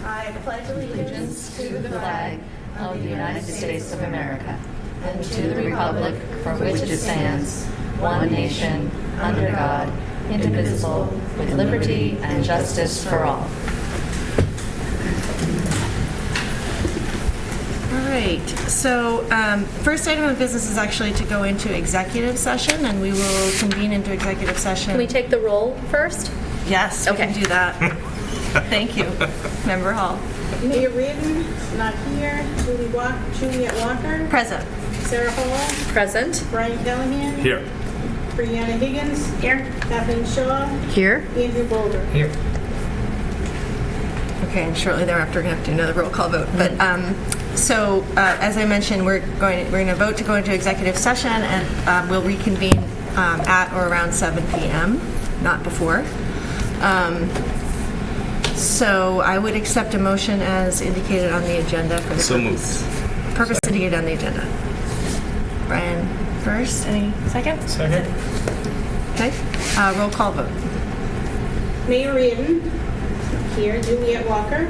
I pledge allegiance to the flag of the United States of America and to the republic for which it stands, one nation, under God, indivisible, with liberty and justice for all. All right, so first item of business is actually to go into executive session, and we will convene into executive session. Can we take the roll first? Yes, we can do that. Thank you, Member Hall. Mayor Reardon, not here. Juliet Walker. Present. Sarah Hall. Present. Brian Callahan. Here. Brianna Higgins. Here. Kathleen Shaw. Here. Andrew Boulder. Here. Okay, and shortly thereafter, we're going to have to do another roll call vote. But so, as I mentioned, we're going to vote to go into executive session, and we'll reconvene at or around 7 p.m., not before. So I would accept a motion as indicated on the agenda for the So purpose indicated on the agenda. Brian first, any second? Second. Okay, roll call vote. Mayor Reardon, here. Juliet Walker.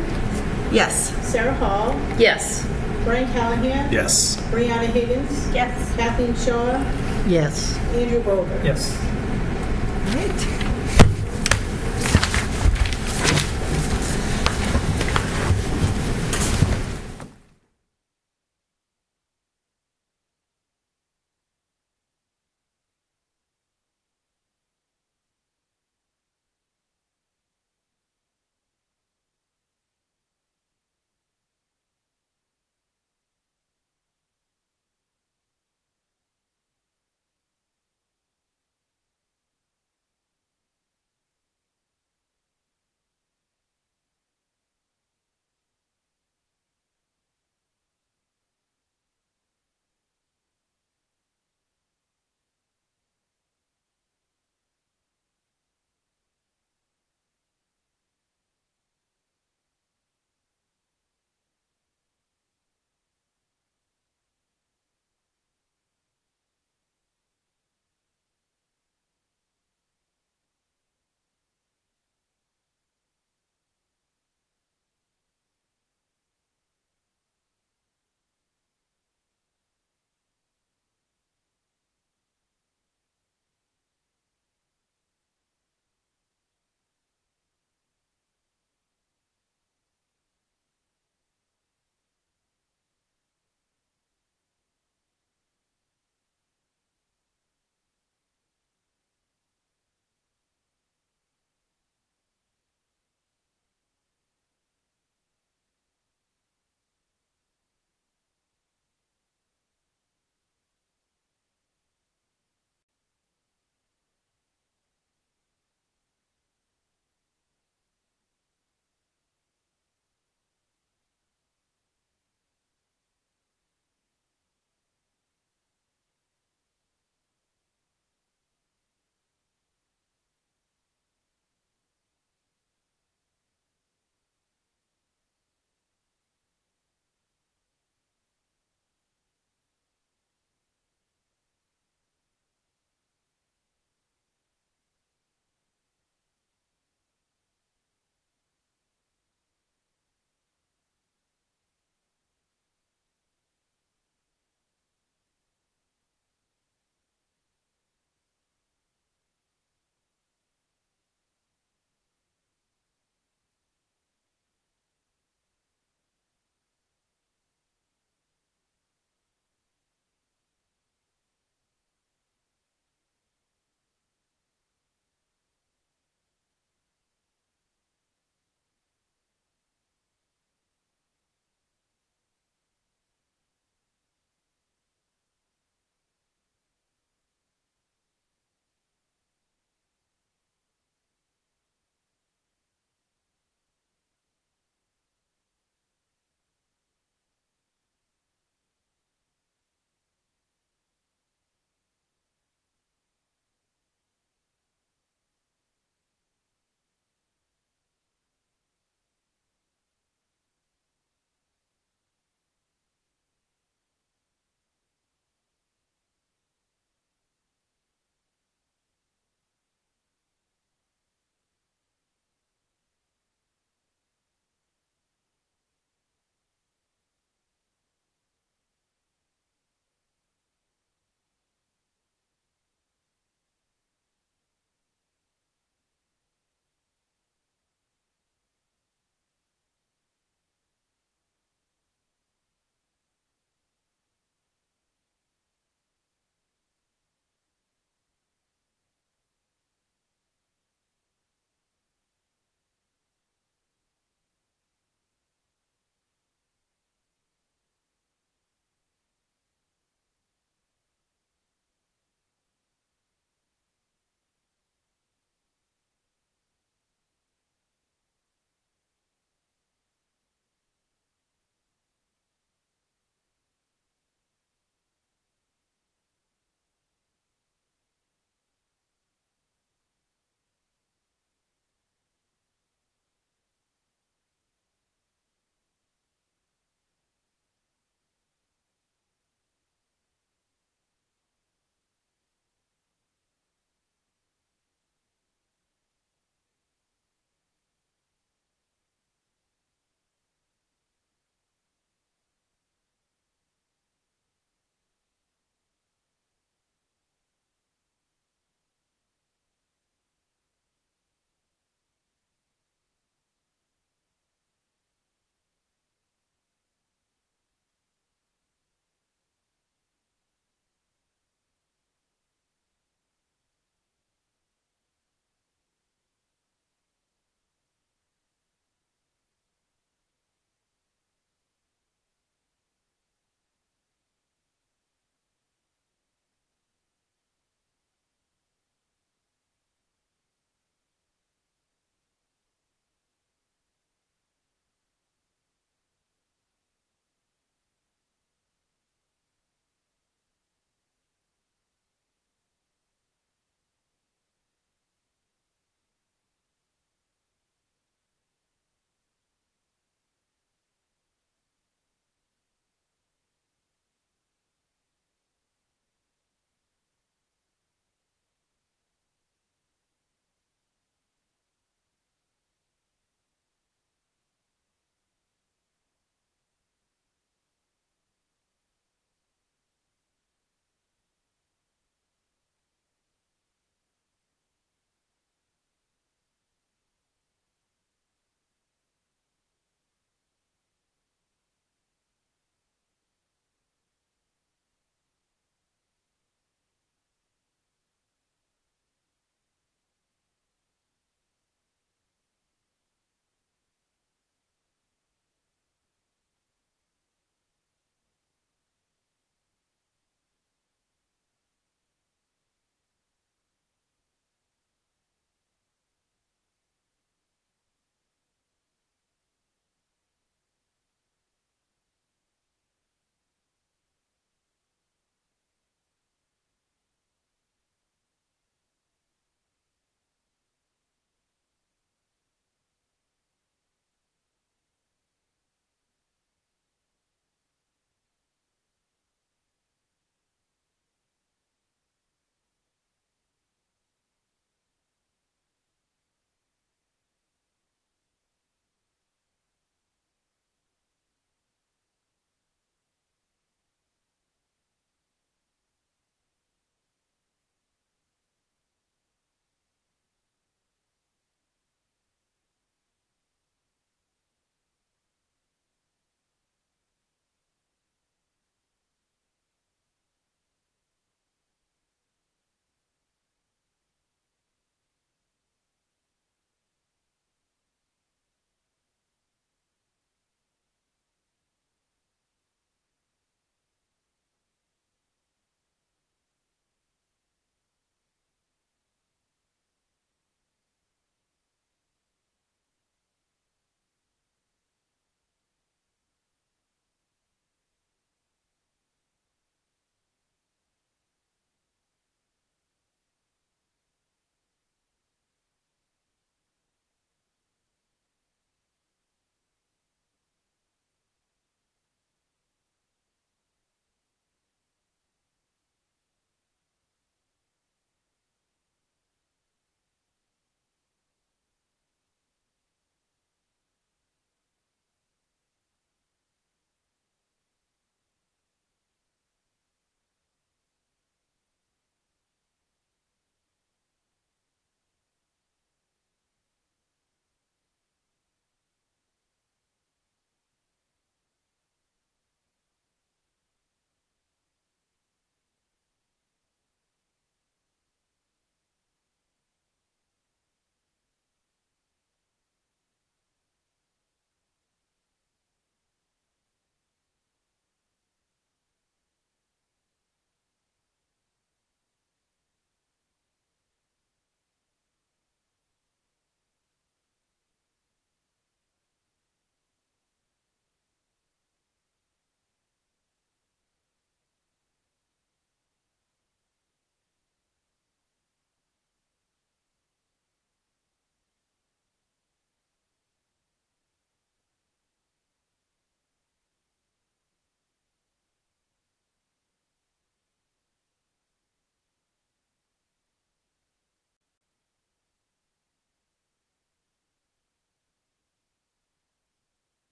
Yes. Sarah Hall. Yes. Brian Callahan. Yes. Brianna Higgins. Yes. Kathleen Shaw. Yes. Andrew Boulder. Yes. All right.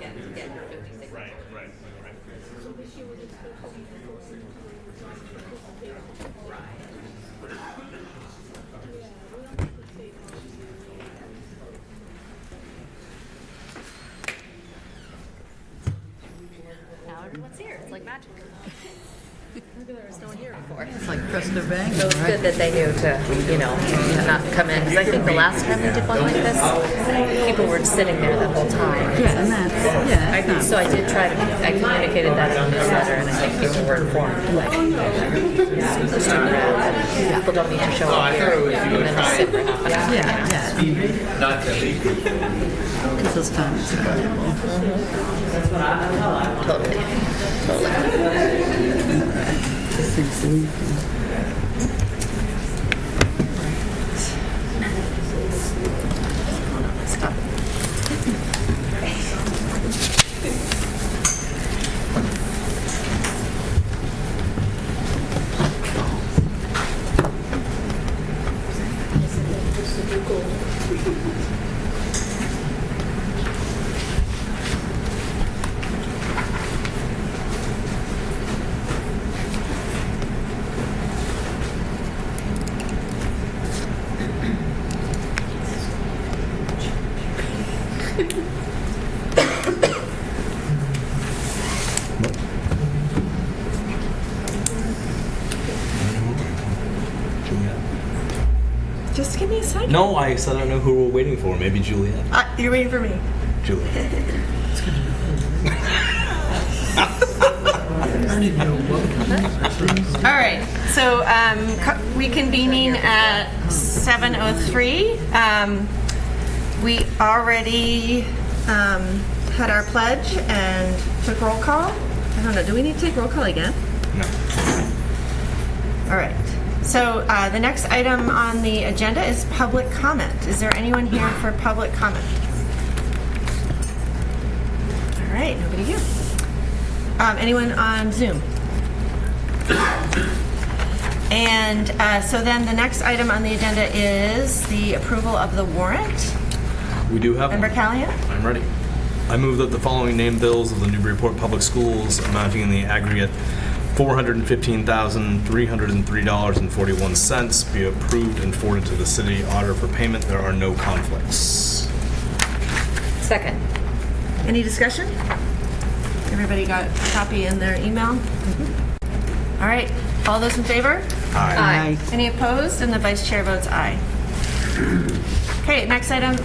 again to get your 50 signatures. Right. So this year we're just going to be posting to participate. Right. Yeah, we don't have to say Now everyone's here. It's like magic. There was no one here before. It's like Cresta Bank. So it's good that they knew to, not come in. Because I think the last time we did one like this, people were sitting there the whole time. Yeah, and that's, not- So I did try to, I communicated that in the newsletter, and I think people were informed. People don't need to show up here and then just sit for half an hour. yeah. Because this time it's valuable. Totally. Thanks, Lee. Just give me a second. No, I said I don't know who we're waiting for. Maybe Juliet. You're waiting for me. Juliet. All right. So reconvening at 7:03. We already had our pledge and took roll call. I don't know. Do we need to take roll call again? No. All right. So the next item on the agenda is public comment. Is there anyone here for public comment? All right, nobody here. Anyone on Zoom? And so then the next item on the agenda is the approval of the warrant. We do have Member one. Callahan? I'm ready. I move that the following named bills of the Newburyport Public Schools amounting in the aggregate $415,303.41 be approved and forwarded to the city auditor for payment. There are no conflicts. Second. Any discussion? Everybody got a copy in their email? All right, all those in favor? Aye. Any opposed? And the vice chair votes aye. Okay, next item,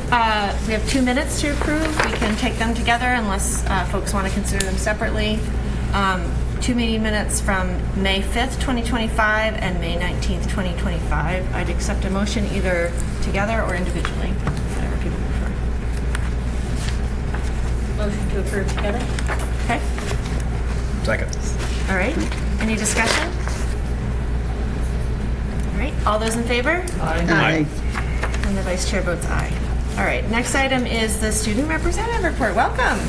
we have 2 minutes to approve. We can take them together unless folks want to consider them separately. 2 meeting minutes from May 5th, 2025 and May 19th, 2025. I'd accept a motion either together or individually, whatever people prefer. Motion to approve together? Okay, Second. all right. Any discussion? All right, all those in favor? Aye. And the vice chair votes aye. All right, next item is the student representative report. Welcome.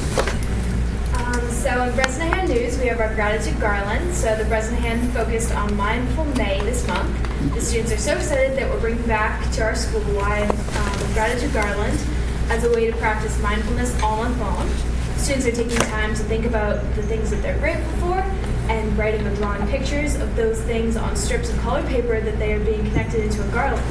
So in Bresnahan News, we have our Gratitude Garland. So the Bresnahan focused on Mindful May this month. The students are so excited that we're bringing back to our school-wide Gratitude Garland as a way to practice mindfulness all month long. Students are taking time to think about the things that they're grateful for and writing or drawing pictures of those things on strips of colored paper that they are being connected into a garland.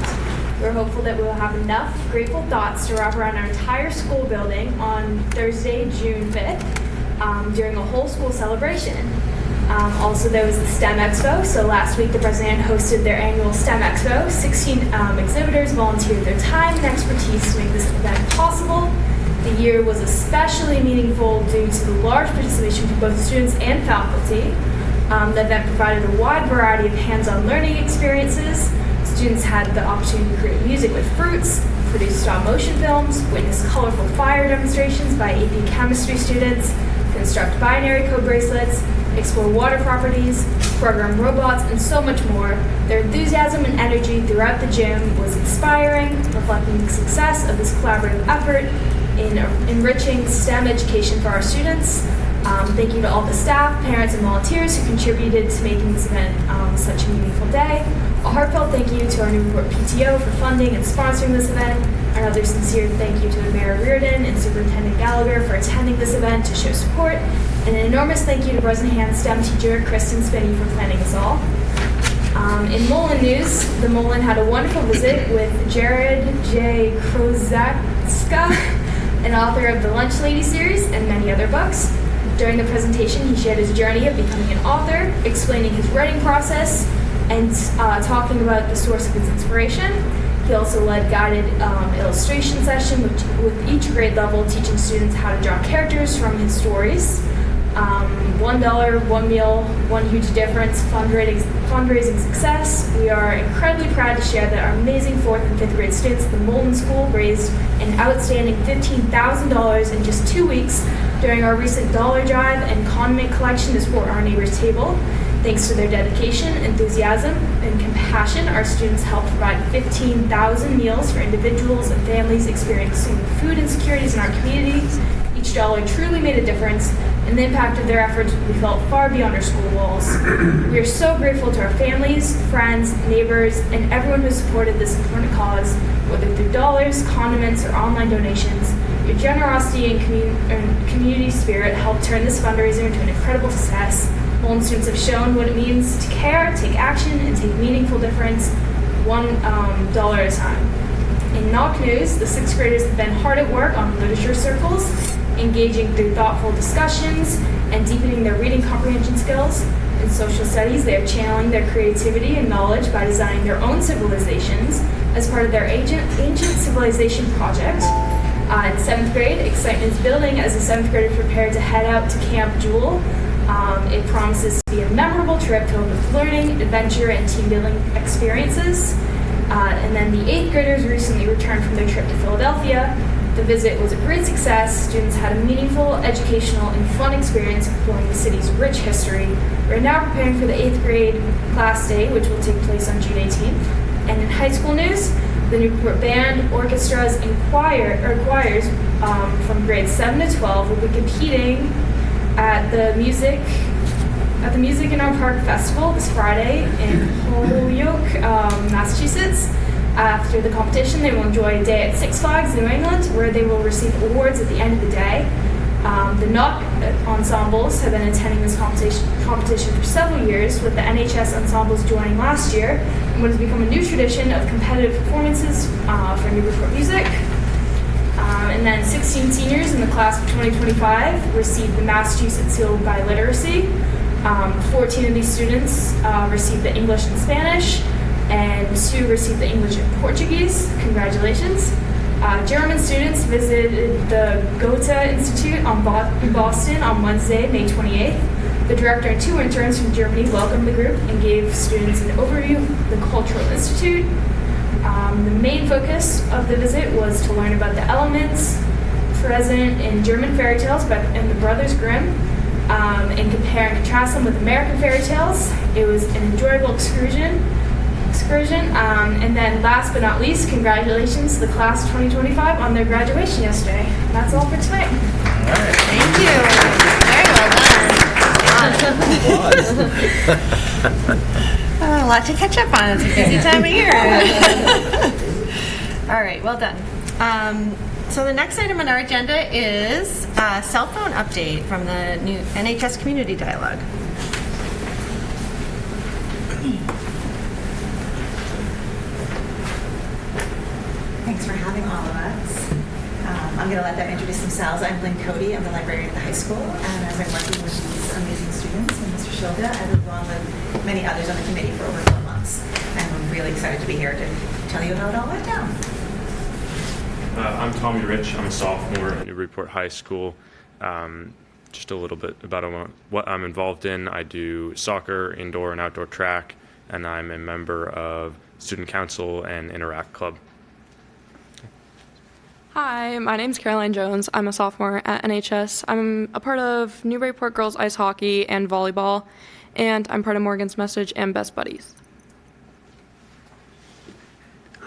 We're hopeful that we will have enough grateful thoughts to wrap around our entire school building on Thursday, June 5th. During a whole school celebration. Also, there was the STEM Expo. So last week, the Bresnahan hosted their annual STEM Expo. 16 exhibitors volunteered their time and expertise to make this event possible. The year was especially meaningful due to the large participation from both students and faculty. The event provided a wide variety of hands-on learning experiences. Students had the opportunity to create music with fruits, produce stop-motion films, witness colorful fire demonstrations by AP chemistry students, construct binary code bracelets, explore water properties, program robots, and so much more. Their enthusiasm and energy throughout the gym was inspiring, reflecting the success of this collaborative effort in enriching STEM education for our students. Thank you to all the staff, parents, and volunteers who contributed to making this event such a meaningful day. A heartfelt thank you to our Newburyport PTO for funding and sponsoring this event. Another sincere thank you to Mayor Reardon and Superintendent Gallagher for attending this event to show support, and an enormous thank you to Bresnahan STEM teacher Kristen Spinney for planning us all. In Mullen news, the Mullen had a wonderful visit with Jared J. Krozakska, an author of the Lunch Lady series and many other books. During the presentation, he shared his journey of becoming an author, explaining his writing process, and talking about the source of his inspiration. He also led guided illustration session with each grade level, teaching students how to draw characters from his stories. $1, 1 meal, one huge difference, fundraising success. We are incredibly proud to share that our amazing 4th and 5th grade students at the Mullen School raised an outstanding $15,000 in just 2 weeks during our recent dollar drive and condiment collection to support our neighbor's table. Thanks to their dedication, enthusiasm, and compassion, our students helped provide 15,000 meals for individuals and families experiencing food insecurities in our community. Each dollar truly made a difference, and the impact of their efforts will be felt far beyond our school walls. We are so grateful to our families, friends, neighbors, and everyone who supported this important cause, whether through dollars, condiments, or online donations. Your generosity and community spirit helped turn this fundraiser into an incredible success. Mullen students have shown what it means to care, take action, and take meaningful difference, $1 at a time. In NOC news, the 6th graders have been hard at work on literature circles, engaging through thoughtful discussions and deepening their reading comprehension skills. In social studies, they are channeling their creativity and knowledge by designing their own civilizations as part of their ancient civilization project. In 7th grade, excitement is building as the 7th graders prepare to head out to Camp Jewel. It promises to be a memorable trip filled with learning, adventure, and team-building experiences. And then the 8th graders recently returned from their trip to Philadelphia. The visit was a great success. Students had a meaningful, educational, and fun experience exploring the city's rich history. We're now preparing for the 8th grade class day, which will take place on June 18th. And in high school news, the Newburyport Band, orchestras, and choirs from grades 7 to 12 will be competing at the Music in Our Park Festival this Friday in Holyoke, Massachusetts. After the competition, they will enjoy a day at Six Flags, New England, where they will receive awards at the end of the day. The NOC ensembles have been attending this competition for several years, with the NHS ensembles joining last year, and what has become a new tradition of competitive performances for Newburyport music. And then 16 seniors in the class of 2025 received the Massachusetts Seal by Literacy. 14 of these students received the English and Spanish, and 2 received the English and Portuguese. Congratulations. German students visited the Goethe Institute in Boston on Wednesday, May 28th. The director and 2 interns from Germany welcomed the group and gave students an overview of the Cultural Institute. The main focus of the visit was to learn about the elements present in German fairy tales and the Brothers Grimm, and compare and contrast them with American fairy tales. It was an enjoyable excursion. And then last but not least, congratulations to the class of 2025 on their graduation yesterday. And that's all for tonight. Thank you. Very well done. A lot to catch up on. It's a busy time of year. All right, well done. So the next item on our agenda is a cell phone update from the new NHS Community Dialogue. Thanks for having all of us. I'm going to let them introduce themselves. I'm Lynn Cody. I'm the librarian at the high school, and I've been working with these amazing students and Mr. Shilda, and along with many others on the committee for over 4 months. And I'm really excited to be here to tell you how it all went down. I'm Tommy Rich. I'm a sophomore at Newburyport High School. Just a little bit about what I'm involved in. I do soccer, indoor and outdoor track, and I'm a member of Student Council and Interact Club. Hi, my name's Caroline Jones. I'm a sophomore at NHS. I'm a part of Newburyport Girls Ice Hockey and Volleyball, and I'm part of Morgan's Message and Best Buddies.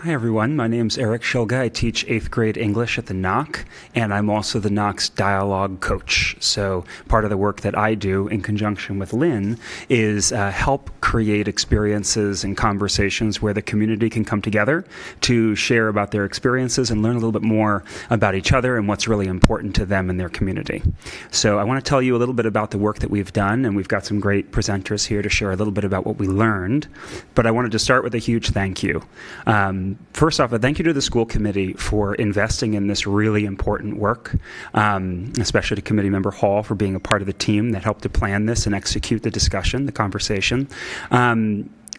Hi, everyone. My name's Eric Shilga. I teach 8th grade English at the NOC, and I'm also the NOC's dialogue coach. So part of the work that I do in conjunction with Lynn is help create experiences and conversations where the community can come together to share about their experiences and learn a little bit more about each other and what's really important to them and their community. So I want to tell you a little bit about the work that we've done, and we've got some great presenters here to share a little bit about what we learned. But I wanted to start with a huge thank you. First off, a thank you to the school committee for investing in this really important work, especially to Committee Member Hall for being a part of the team that helped to plan this and execute the discussion, the conversation.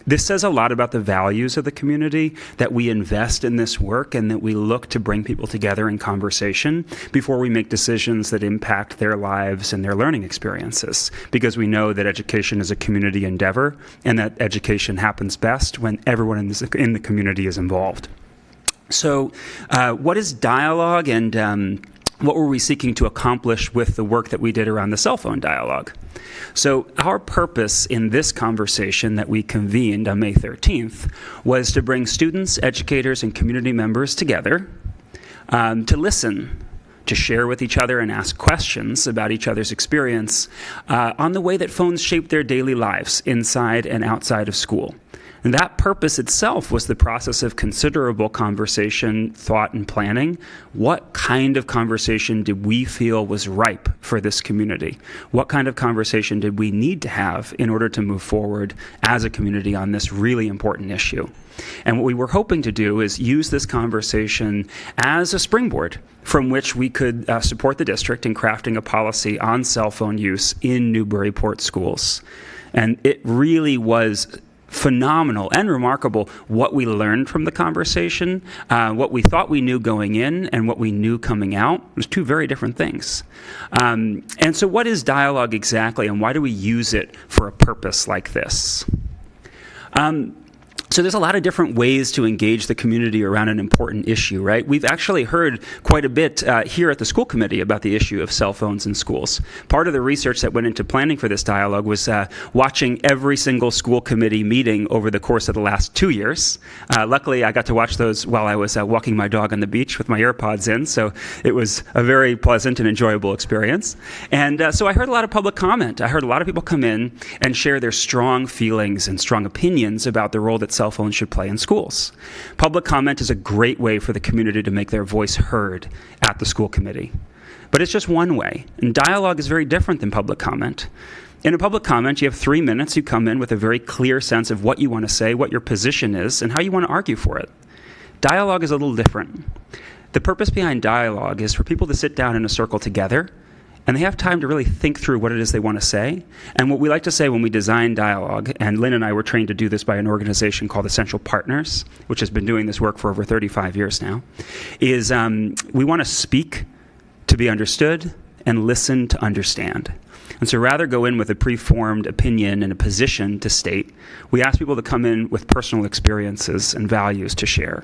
This says a lot about the values of the community, that we invest in this work and that we look to bring people together in conversation before we make decisions that impact their lives and their learning experiences. Because we know that education is a community endeavor and that education happens best when everyone in the community is involved. So what is dialogue, and what were we seeking to accomplish with the work that we did around the cell phone dialogue? So our purpose in this conversation that we convened on May 13th was to bring students, educators, and community members together to listen, to share with each other and ask questions about each other's experience on the way that phones shape their daily lives inside and outside of school. And that purpose itself was the process of considerable conversation, thought, and planning. What kind of conversation did we feel was ripe for this community? What kind of conversation did we need to have in order to move forward as a community on this really important issue? And what we were hoping to do is use this conversation as a springboard from which we could support the district in crafting a policy on cell phone use in Newburyport schools. And it really was phenomenal and remarkable what we learned from the conversation, what we thought we knew going in and what we knew coming out. It was two very different things. And so what is dialogue exactly, and why do we use it for a purpose like this? So there's a lot of different ways to engage the community around an important issue, right? We've actually heard quite a bit here at the school committee about the issue of cell phones in schools. Part of the research that went into planning for this dialogue was watching every single school committee meeting over the course of the last 2 years. Luckily, I got to watch those while I was walking my dog on the beach with my AirPods in, so it was a very pleasant and enjoyable experience. And so I heard a lot of public comment. I heard a lot of people come in and share their strong feelings and strong opinions about the role that cell phones should play in schools. Public comment is a great way for the community to make their voice heard at the school committee. But it's just one way, and dialogue is very different than public comment. In a public comment, you have 3 minutes. You come in with a very clear sense of what you want to say, what your position is, and how you want to argue for it. Dialogue is a little different. The purpose behind dialogue is for people to sit down in a circle together, and they have time to really think through what it is they want to say. And what we like to say when we design dialogue, and Lynn and I were trained to do this by an organization called Essential Partners, which has been doing this work for over 35 years now, is we want to speak to be understood and listen to understand. And so rather go in with a preformed opinion and a position to state, we ask people to come in with personal experiences and values to share.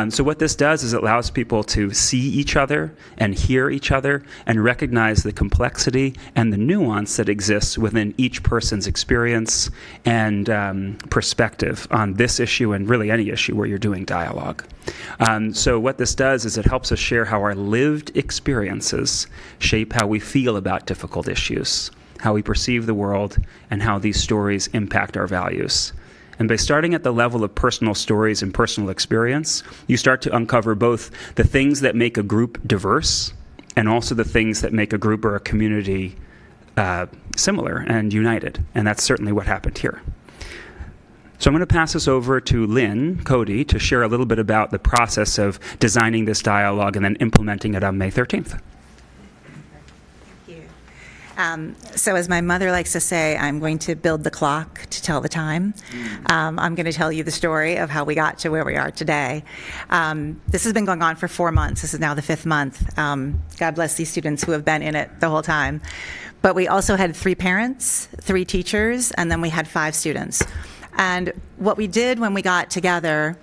So what this does is it allows people to see each other and hear each other and recognize the complexity and the nuance that exists within each person's experience and perspective on this issue and really any issue where you're doing dialogue. So what this does is it helps us share how our lived experiences shape how we feel about difficult issues, how we perceive the world, and how these stories impact our values. And by starting at the level of personal stories and personal experience, you start to uncover both the things that make a group diverse and also the things that make a group or a community similar and united. And that's certainly what happened here. So I'm going to pass this over to Lynn Cody to share a little bit about the process of designing this dialogue and then implementing it on May 13th. So as my mother likes to say, I'm going to build the clock to tell the time. I'm going to tell you the story of how we got to where we are today. This has been going on for 4 months. This is now the 5th month. God bless these students who have been in it the whole time. But we also had 3 parents, 3 teachers, and then we had 5 students. And what we did when we got together,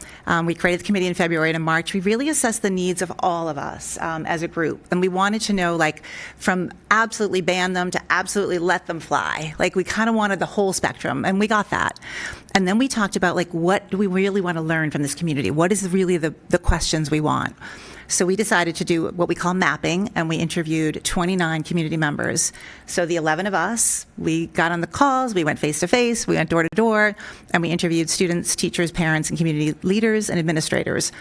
we created the committee in February, and in March, we really assessed the needs of all of us as a group. And we wanted to know, like, from absolutely ban them to absolutely let them fly. Like, we kind of wanted the whole spectrum, and we got that. And then we talked about, like, what do we really want to learn from this community? What is really the questions we want? So we decided to do what we call mapping, and we interviewed 29 community members. So the 11 of us, we got on the calls, we went face-to-face, we went door-to-door, and we interviewed students, teachers, parents, and community leaders and administrators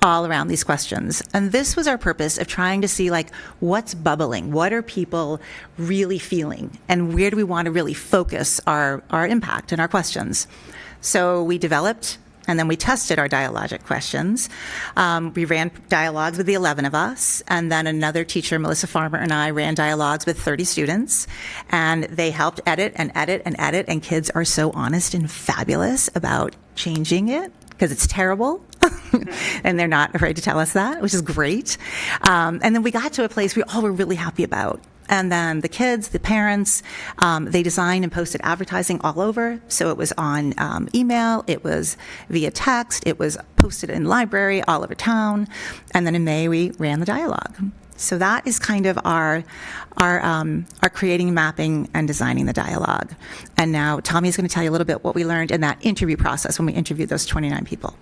all around these questions. And this was our purpose of trying to see, like, what's bubbling? What are people really feeling? And where do we want to really focus our impact and our questions? So we developed and then we tested our dialogic questions. We ran dialogues with the 11 of us, and then another teacher, Melissa Farmer, and I ran dialogues with 30 students, and they helped edit and edit and edit, and kids are so honest and fabulous about changing it, because it's terrible. And they're not afraid to tell us that, which is great. And then we got to a place we all were really happy about. And then the kids, the parents, they designed and posted advertising all over. So it was on email, it was via text, it was posted in library all over town. And then in May, we ran the dialogue. So that is kind of our creating, mapping, and designing the dialogue. And now Tommy's going to tell you a little bit what we learned in that interview process when we interviewed those 29 people.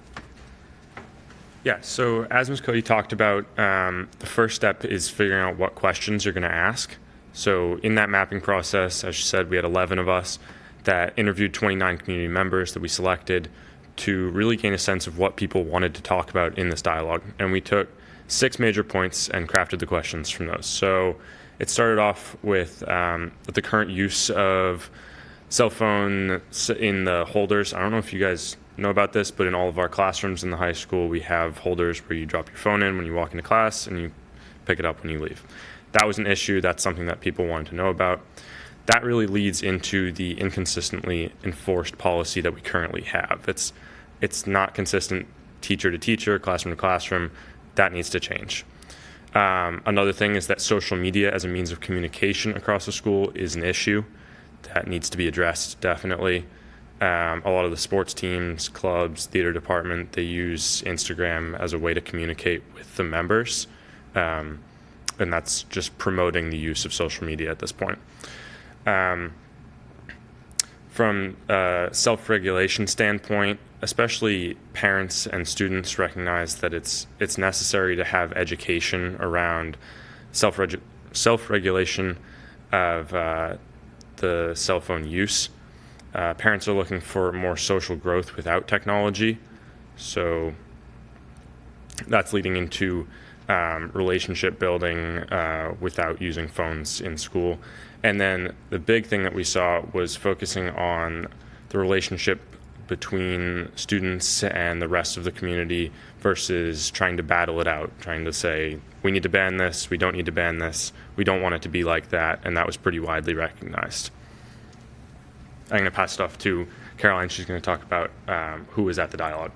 Yeah, so as Ms. Cody talked about, the first step is figuring out what questions you're going to ask. So in that mapping process, as she said, we had 11 of us that interviewed 29 community members that we selected to really gain a sense of what people wanted to talk about in this dialogue. And we took 6 major points and crafted the questions from those. So it started off with the current use of cell phone in the holders. I don't know if you guys know about this, but in all of our classrooms in the high school, we have holders where you drop your phone in when you walk into class and you pick it up when you leave. That was an issue. That's something that people wanted to know about. That really leads into the inconsistently enforced policy that we currently have. It's not consistent teacher to teacher, classroom to classroom. That needs to change. Another thing is that social media as a means of communication across the school is an issue that needs to be addressed, definitely. A lot of the sports teams, clubs, theater department, they use Instagram as a way to communicate with the members. And that's just promoting the use of social media at this point. From a self-regulation standpoint, especially parents and students recognize that it's necessary to have education around self-regulation of the cell phone use. Parents are looking for more social growth without technology, so that's leading into relationship building without using phones in school. And then the big thing that we saw was focusing on the relationship between students and the rest of the community versus trying to battle it out, trying to say, we need to ban this, we don't need to ban this, we don't want it to be like that, and that was pretty widely recognized. I'm going to pass it off to Caroline. She's going to talk about who was at the dialogue.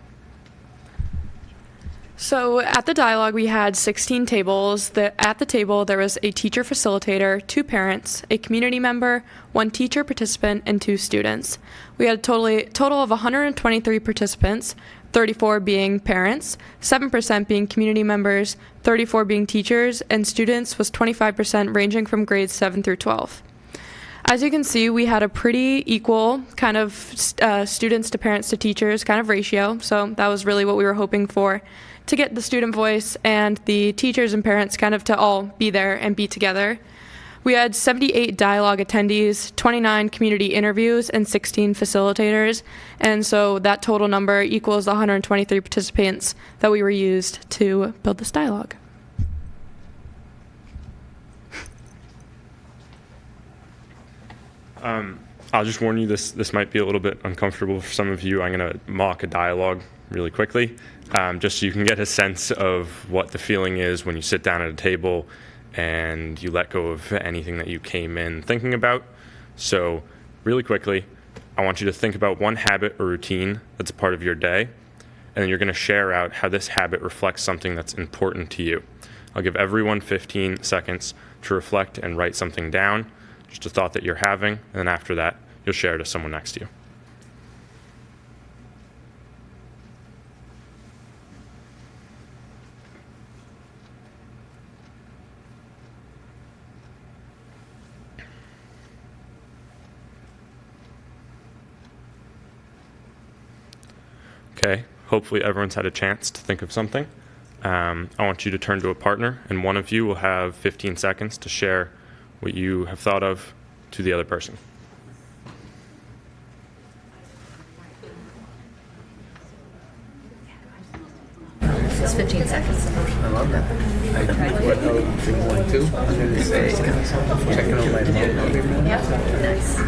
So at the dialogue, we had 16 tables. At the table, there was a teacher facilitator, 2 parents, a community member, 1 teacher participant, and 2 students. We had a total of 123 participants, 34 being parents, 7% being community members, 34 being teachers, and students was 25%, ranging from grades 7 through 12. As you can see, we had a pretty equal kind of students to parents to teachers kind of ratio, so that was really what we were hoping for, to get the student voice and the teachers and parents kind of to all be there and be together. We had 78 dialogue attendees, 29 community interviews, and 16 facilitators, and so that total number equals the 123 participants that we were used to build this dialogue. I'll just warn you, this might be a little bit uncomfortable for some of you. I'm going to mock a dialogue really quickly, just so you can get a sense of what the feeling is when you sit down at a table and you let go of anything that you came in thinking about. So really quickly, I want you to think about one habit or routine that's a part of your day, and then you're going to share out how this habit reflects something that's important to you. I'll give everyone 15 seconds to reflect and write something down, just a thought that you're having, and then after that, you'll share it to someone next to you. okay, hopefully everyone's had a chance to think of something. I want you to turn to a partner, and one of you will have 15 seconds to share what you have thought of to the other person. It's 15 seconds. I love that. I what thing 1, 2. I'm going to say checking on my phone. Nice.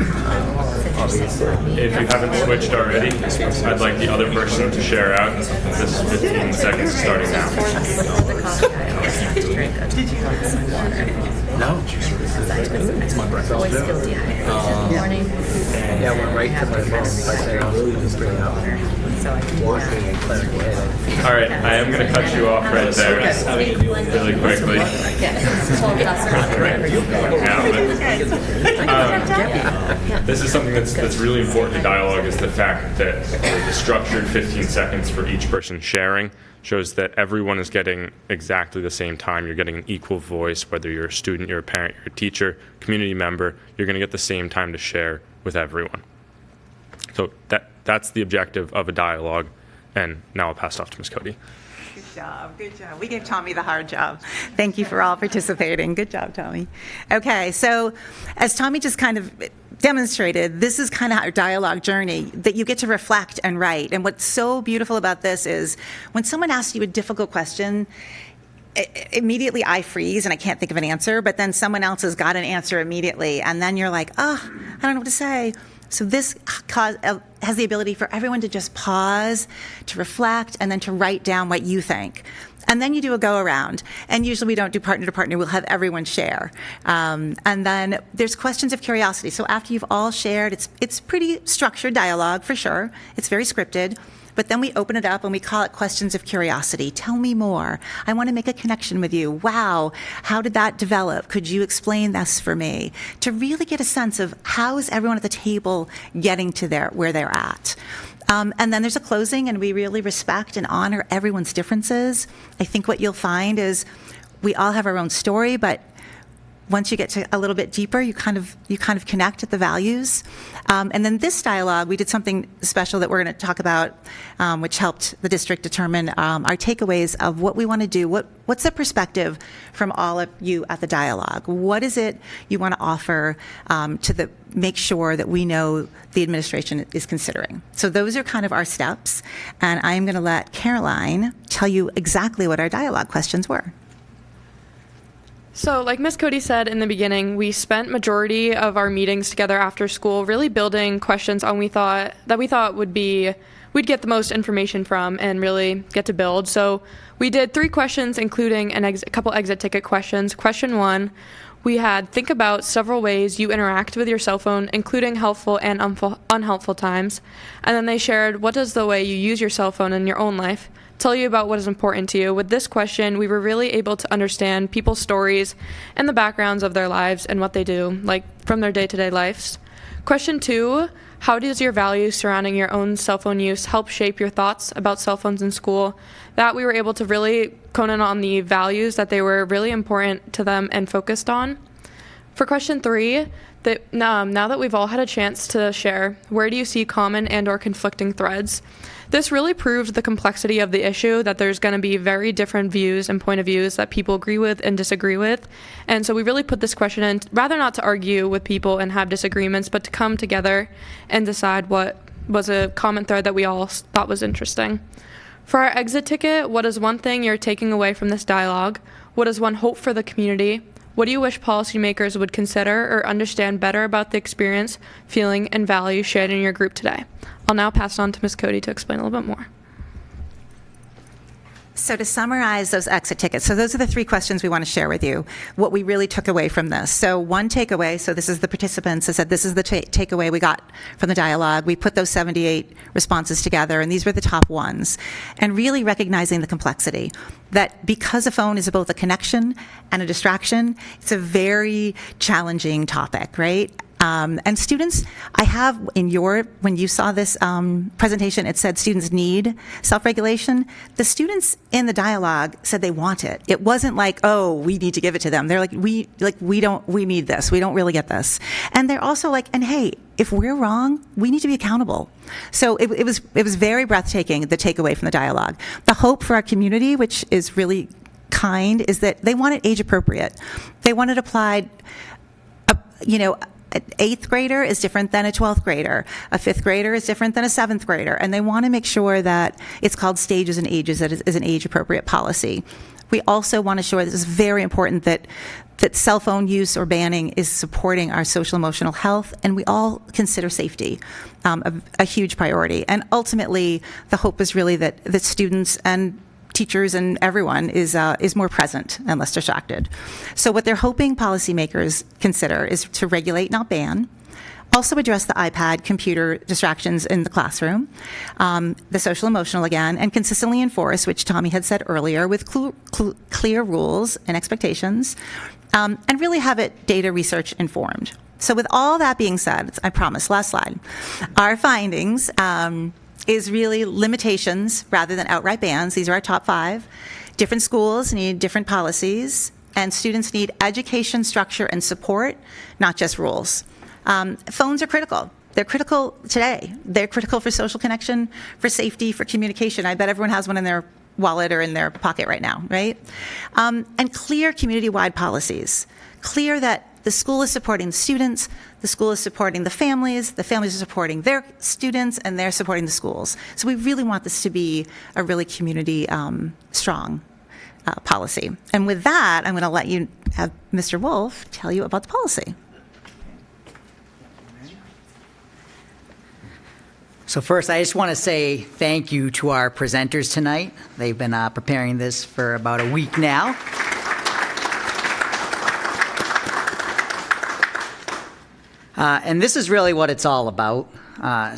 Obviously. If you haven't switched already, I'd like the other person to share out. This 15 seconds starting now. No. It's my breakfast. Always feel dehydrated in the morning. Yeah, I went right to my phone. I said I'll really just bring out walking and clearing your head. All right, I am going to cut you off right there really quickly. This is something that's really important in dialogue, is the fact that the structured 15 seconds for each person sharing shows that everyone is getting exactly the same time. You're getting an equal voice, whether you're a student, you're a parent, you're a teacher, community member, you're going to get the same time to share with everyone. So that's the objective of a dialogue. And now I'll pass it off to Ms. Cody. Good job, good job. We gave Tommy the hard job. Thank you for all participating. Good job, Tommy. Okay, so as Tommy just kind of demonstrated, this is kind of our dialogue journey, that you get to reflect and write. And what's so beautiful about this is when someone asks you a difficult question, immediately I freeze and I can't think of an answer, but then someone else has got an answer immediately. And then you're like, I don't know what to say. So this has the ability for everyone to just pause, to reflect, and then to write down what you think. And then you do a go-around. And usually we don't do partner to partner. We'll have everyone share. And then there's questions of curiosity. So after you've all shared, it's pretty structured dialogue, for sure. It's very scripted. But then we open it up and we call it questions of curiosity. Tell me more. I want to make a connection with you. Wow, how did that develop? Could you explain this for me? To really get a sense of how is everyone at the table getting to where they're at. And then there's a closing, and we really respect and honor everyone's differences. I think what you'll find is we all have our own story, but once you get to a little bit deeper, you kind of connect at the values. And then this dialogue, we did something special that we're going to talk about, which helped the district determine our takeaways of what we want to do. What's the perspective from all of you at the dialogue? What is it you want to offer to make sure that we know the administration is considering? So those are kind of our steps. And I'm going to let Caroline tell you exactly what our dialogue questions were. So like Ms. Cody said in the beginning, we spent majority of our meetings together after school really building questions on we'd get the most information from and really get to build. So we did 3 questions, including a couple exit ticket questions. Question 1, we had think about several ways you interact with your cell phone, including helpful and unhelpful times. And then they shared, what does the way you use your cell phone in your own life tell you about what is important to you? With this question, we were really able to understand people's stories and the backgrounds of their lives and what they do, like from their day-to-day lives. Question 2, how does your values surrounding your own cell phone use help shape your thoughts about cell phones in school? That we were able to really hone in on the values that they were really important to them and focused on. For question 3, now that we've all had a chance to share, where do you see common and or conflicting threads? This really proved the complexity of the issue, that there's going to be very different views and point of views that people agree with and disagree with. And so we really put this question in, rather not to argue with people and have disagreements, but to come together and decide what was a common thread that we all thought was interesting. For our exit ticket, what is one thing you're taking away from this dialogue? What is one hope for the community? What do you wish policymakers would consider or understand better about the experience, feeling, and value shared in your group today? I'll now pass it on to Ms. Cody to explain a little bit more. So to summarize those exit tickets, so those are the 3 questions we want to share with you, what we really took away from this. So one takeaway, so this is the participants, I said this is the takeaway we got from the dialogue. We put those 78 responses together, and these were the top ones. And really recognizing the complexity, that because a phone is both a connection and a distraction, it's a very challenging topic, right? And students, I have when you saw this presentation, it said students need self-regulation. The students in the dialogue said they want it. It wasn't like, oh, we need to give it to them. They're like, we need this. We don't really get this. And they're also like, and hey, if we're wrong, we need to be accountable. So it was very breathtaking, the takeaway from the dialogue. The hope for our community, which is really kind, is that they want it age appropriate. They want it applied, an 8th grader is different than a 12th grader. A 5th grader is different than a 7th grader. And they want to make sure that it's called stages and ages, that it is an age appropriate policy. We also want to ensure, this is very important, that cell phone use or banning is supporting our social emotional health, and we all consider safety a huge priority. And ultimately, the hope is really that students and teachers and everyone is more present and less distracted. So what they're hoping policymakers consider is to regulate, not ban. Also address the iPad, computer distractions in the classroom, the social emotional again, and consistently enforce, which Tommy had said earlier, with clear rules and expectations, and really have it data research informed. So with all that being said, I promise, last slide, our findings is really limitations rather than outright bans. These are our top 5. Different schools need different policies, and students need education, structure, and support, not just rules. Phones are critical. They're critical today. They're critical for social connection, for safety, for communication. I bet everyone has one in their wallet or in their pocket right now, right? And clear community-wide policies. Clear that the school is supporting the students, the school is supporting the families are supporting their students, and they're supporting the schools. So we really want this to be a really community strong policy. And with that, I'm going to let you have Mr. Wolf tell you about the policy. So first, I just want to say thank you to our presenters tonight. They've been preparing this for about a week now. And this is really what it's all about.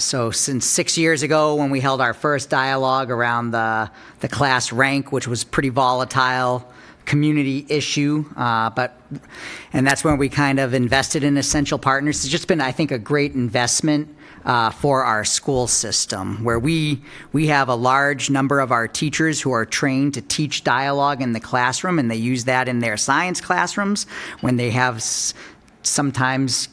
So since 6 years ago, when we held our first dialogue around the class rank, which was pretty volatile community issue, and that's when we kind of invested in Essential Partners. It's just been, I think, a great investment for our school system, where we have a large number of our teachers who are trained to teach dialogue in the classroom, and they use that in their science classrooms when they have sometimes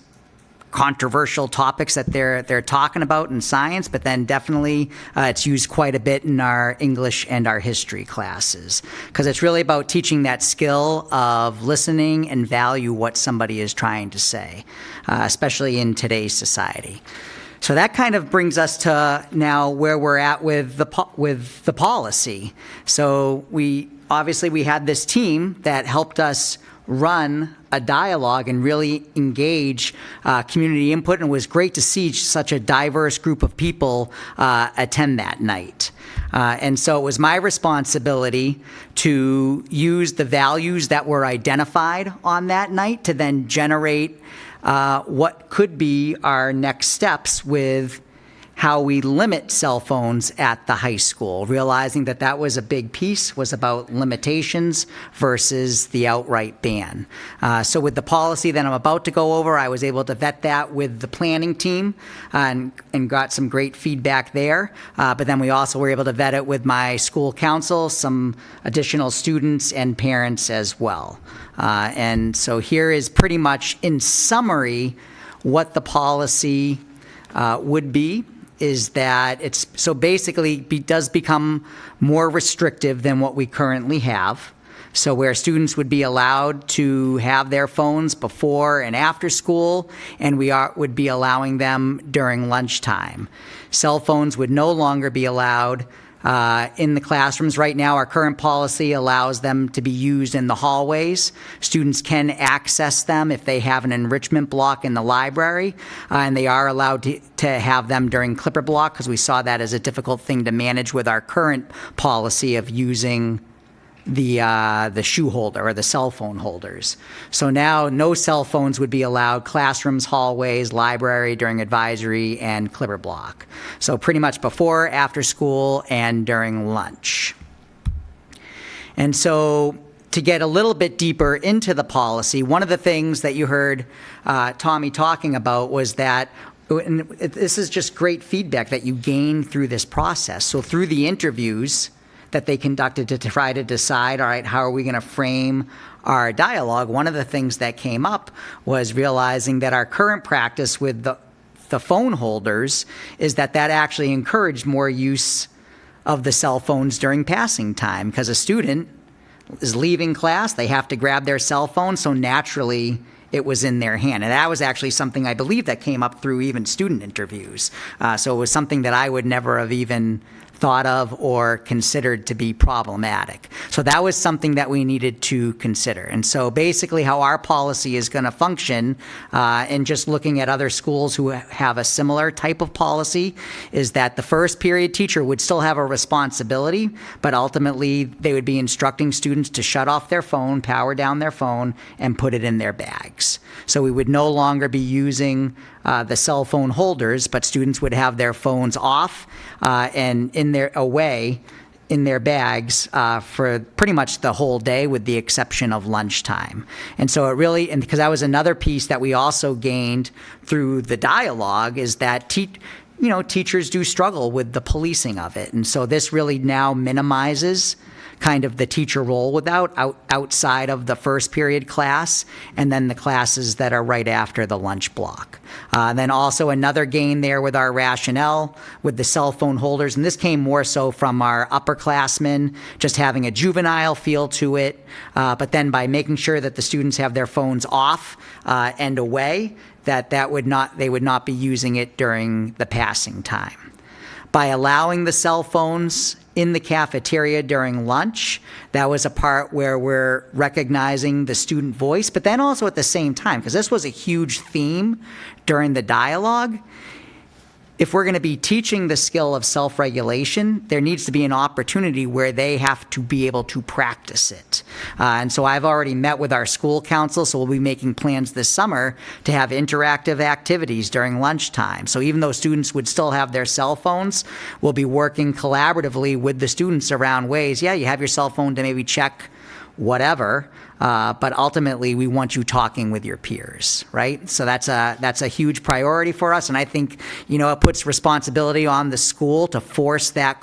controversial topics that they're talking about in science, but then definitely it's used quite a bit in our English and our history classes, because it's really about teaching that skill of listening and value what somebody is trying to say, especially in today's society. So that kind of brings us to now where we're at with the policy. So we had this team that helped us run a dialogue and really engage community input, and it was great to see such a diverse group of people attend that night. And so it was my responsibility to use the values that were identified on that night to then generate what could be our next steps with how we limit cell phones at the high school, realizing that that was a big piece, was about limitations versus the outright ban. So with the policy that I'm about to go over, I was able to vet that with the planning team and got some great feedback there. But then we also were able to vet it with my school council, some additional students and parents as well. And so here is pretty much in summary what the policy would be. Is that it's so basically does become more restrictive than what we currently have. So where students would be allowed to have their phones before and after school, and would be allowing them during lunchtime. Cell phones would no longer be allowed in the classrooms. Right now, our current policy allows them to be used in the hallways. Students can access them if they have an enrichment block in the library, and they are allowed to have them during clipper block, because we saw that as a difficult thing to manage with our current policy of using the shoe holder or the cell phone holders. So now no cell phones would be allowed, classrooms, hallways, library during advisory, and clipper block. So pretty much before, after school, and during lunch. And so to get a little bit deeper into the policy, one of the things that you heard Tommy talking about was that, and this is just great feedback that you gain through this process. So through the interviews that they conducted to try to decide, all right, how are we going to frame our dialogue, one of the things that came up was realizing that our current practice with the the phone holders is that actually encouraged more use of the cell phones during passing time, because a student is leaving class, they have to grab their cell phone, so naturally it was in their hand. And that was actually something I believe that came up through even student interviews. So it was something that I would never have even thought of or considered to be problematic. So that was something that we needed to consider. And so basically how our policy is going to function, and just looking at other schools who have a similar type of policy, is that the first period teacher would still have a responsibility, but ultimately they would be instructing students to shut off their phone, power down their phone, and put it in their bags. So we would no longer be using the cell phone holders, but students would have their phones off and in their bags for pretty much the whole day, with the exception of lunchtime. And so it really, and because that was another piece that we also gained through the dialogue, is that teachers do struggle with the policing of it. And so this really now minimizes kind of the teacher role outside of the first period class, and then the classes that are right after the lunch block. Then also another gain there with our rationale with the cell phone holders, and this came more so from our upperclassmen, just having a juvenile feel to it, but then by making sure that the students have their phones off and away, they would not be using it during the passing time. By allowing the cell phones in the cafeteria during lunch, that was a part where we're recognizing the student voice, but then also at the same time, because this was a huge theme during the dialogue, if we're going to be teaching the skill of self-regulation, there needs to be an opportunity where they have to be able to practice it. And so I've already met with our school council, so we'll be making plans this summer to have interactive activities during lunchtime. So even though students would still have their cell phones, we'll be working collaboratively with the students around ways, you have your cell phone to maybe check whatever, but ultimately we want you talking with your peers, right? So that's a huge priority for us, and I think it puts responsibility on the school to force that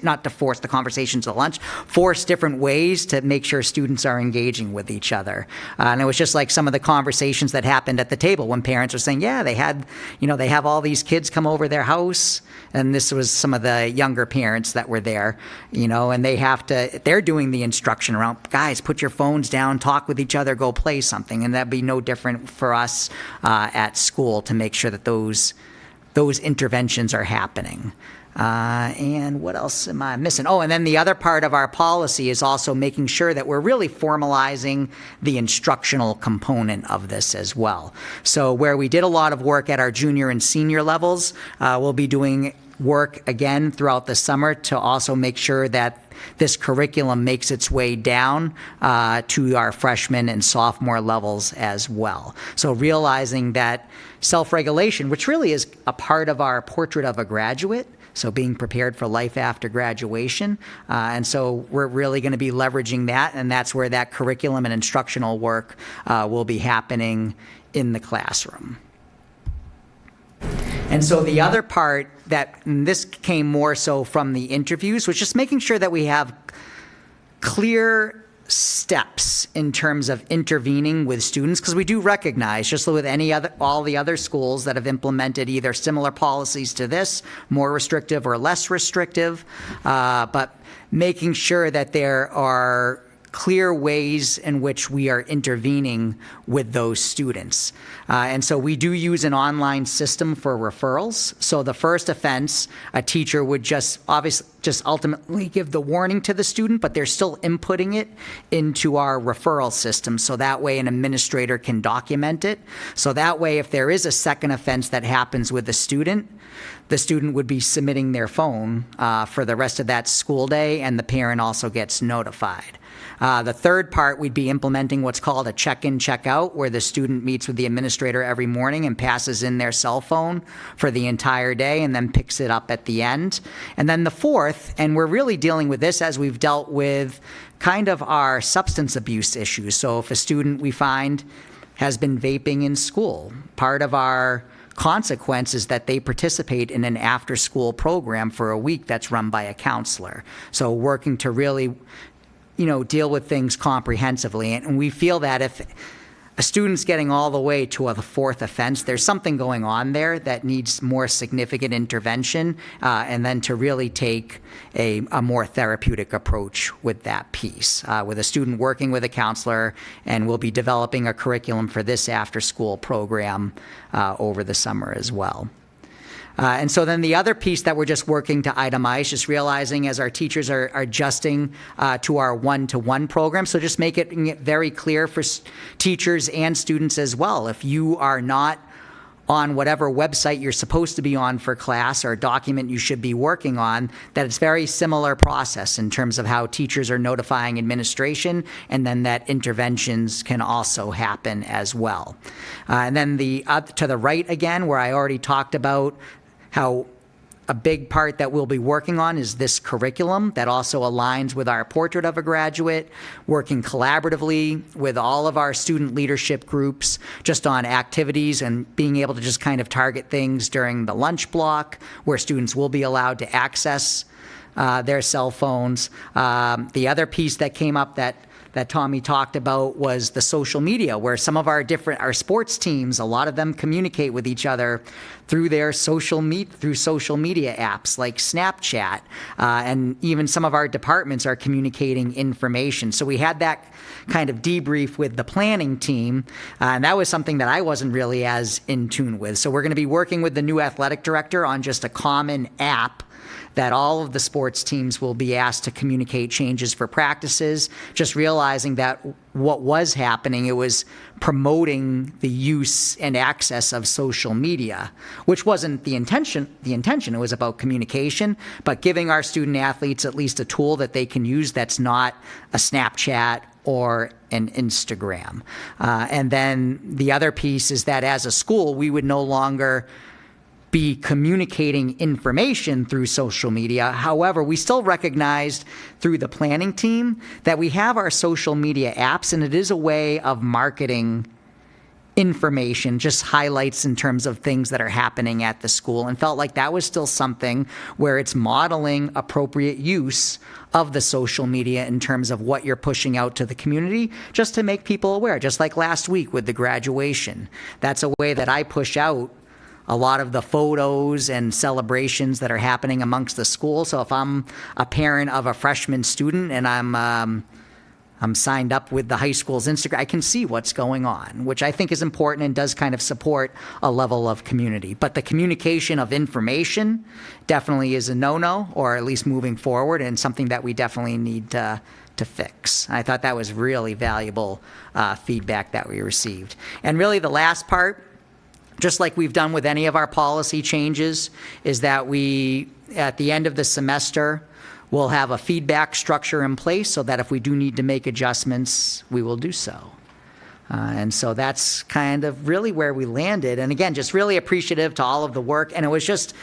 not to force the conversations at lunch, force different ways to make sure students are engaging with each other. And it was just like some of the conversations that happened at the table when parents were saying, they have all these kids come over their house, and this was some of the younger parents that were there, and they're doing the instruction around, guys, put your phones down, talk with each other, go play something. And that'd be no different for us at school to make sure that those interventions are happening. And what else am I missing? Oh, and then the other part of our policy is also making sure that we're really formalizing the instructional component of this as well. So where we did a lot of work at our junior and senior levels, we'll be doing work again throughout the summer to also make sure that this curriculum makes its way down to our freshman and sophomore levels as well. So realizing that self-regulation, which really is a part of our portrait of a graduate, so being prepared for life after graduation. And so we're really going to be leveraging that, and that's where that curriculum and instructional work will be happening in the classroom. And so the other part and this came more so from the interviews, was just making sure that we have clear steps in terms of intervening with students, because we do recognize, just with all the other schools that have implemented either similar policies to this, more restrictive or less restrictive, but making sure that there are clear ways in which we are intervening with those students. And so we do use an online system for referrals. So the first offense, a teacher would just ultimately give the warning to the student, but they're still inputting it into our referral system. So that way an administrator can document it. So that way, if there is a second offense that happens with the student would be submitting their phone for the rest of that school day, and the parent also gets notified. The third part, we'd be implementing what's called a check-in, check-out, where the student meets with the administrator every morning and passes in their cell phone for the entire day and then picks it up at the end. And then the fourth, and we're really dealing with this as we've dealt with kind of our substance abuse issues. So if a student we find has been vaping in school, part of our consequence is that they participate in an after-school program for a week that's run by a counselor. So working to really deal with things comprehensively. And we feel that if a student's getting all the way to the fourth offense, there's something going on there that needs more significant intervention, and then to really take a more therapeutic approach with that piece, with a student working with a counselor, and we'll be developing a curriculum for this after-school program over the summer as well. And so then the other piece that we're just working to itemize, just realizing as our teachers are adjusting to our one-to-one program, so just make it very clear for teachers and students as well. If you are not on whatever website you're supposed to be on for class or document you should be working on, that it's very similar process in terms of how teachers are notifying administration, and then that interventions can also happen as well. And then to the right again, where I already talked about how a big part that we'll be working on is this curriculum that also aligns with our Portrait of a Graduate, working collaboratively with all of our student leadership groups just on activities and being able to just kind of target things during the lunch block where students will be allowed to access their cell phones. The other piece that came up that Tommy talked about was the social media, where some of our sports teams, a lot of them communicate with each other through their social media apps like Snapchat, and even some of our departments are communicating information. So we had that kind of debrief with the planning team, and that was something that I wasn't really as in tune with. So we're going to be working with the new athletic director on just a common app that all of the sports teams will be asked to communicate changes for practices, just realizing that what was happening, it was promoting the use and access of social media, which wasn't the intention. It was about communication, but giving our student athletes at least a tool that they can use that's not a Snapchat or an Instagram. And then the other piece is that as a school, we would no longer be communicating information through social media. However, we still recognized through the planning team that we have our social media apps, and it is a way of marketing information, just highlights in terms of things that are happening at the school, and felt like that was still something where it's modeling appropriate use of the social media in terms of what you're pushing out to the community, just to make people aware, just like last week with the graduation. That's a way that I push out a lot of the photos and celebrations that are happening amongst the school. So if I'm a parent of a freshman student and I'm signed up with the high school's Instagram, I can see what's going on, which I think is important and does kind of support a level of community. But the communication of information definitely is a no-no, or at least moving forward, and something that we definitely need to fix. I thought that was really valuable feedback that we received. And really the last part, just like we've done with any of our policy changes, is that we, at the end of the semester, will have a feedback structure in place so that if we do need to make adjustments, we will do so. And so that's kind of really where we landed. And again, just really appreciative to all of the work. And it was just,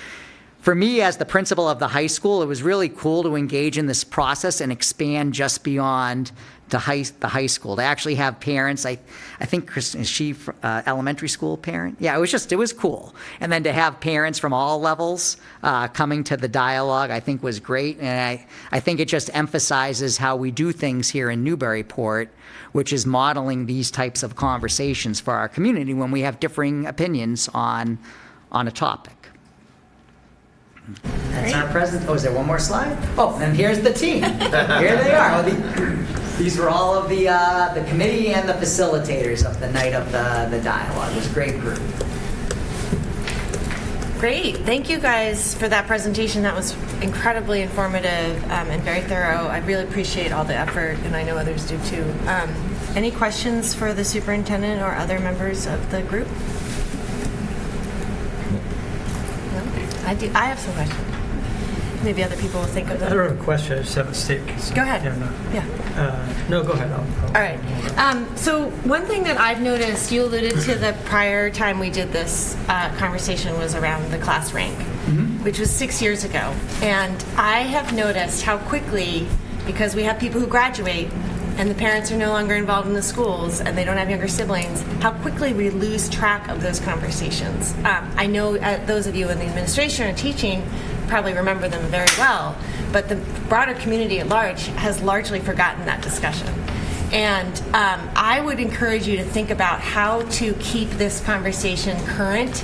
for me as the principal of the high school, it was really cool to engage in this process and expand just beyond the high school, to actually have parents. I think Kristen, is she elementary school parent? Yeah, it was cool. And then to have parents from all levels coming to the dialogue, I think was great. And I think it just emphasizes how we do things here in Newburyport, which is modeling these types of conversations for our community when we have differing opinions on a topic. That's our present. Oh, is there one more slide? Oh, and here's the team. Here they are. These were all of the committee and the facilitators of the night of the dialogue. It was a great group. Great. Thank you guys for that presentation. That was incredibly informative and very thorough. I really appreciate all the effort, and I know others do too. Any questions for the superintendent or other members of the group? No? I have some questions. Maybe other people will think of them. I don't have a question. I just have a statement. Go ahead. No, go ahead. All right. So one thing that I've noticed, you alluded to the prior time we did this conversation was around the class rank, which was 6 years ago. And I have noticed how quickly, because we have people who graduate and the parents are no longer involved in the schools and they don't have younger siblings, how quickly we lose track of those conversations. I know those of you in the administration or teaching probably remember them very well, but the broader community at large has largely forgotten that discussion. And I would encourage you to think about how to keep this conversation current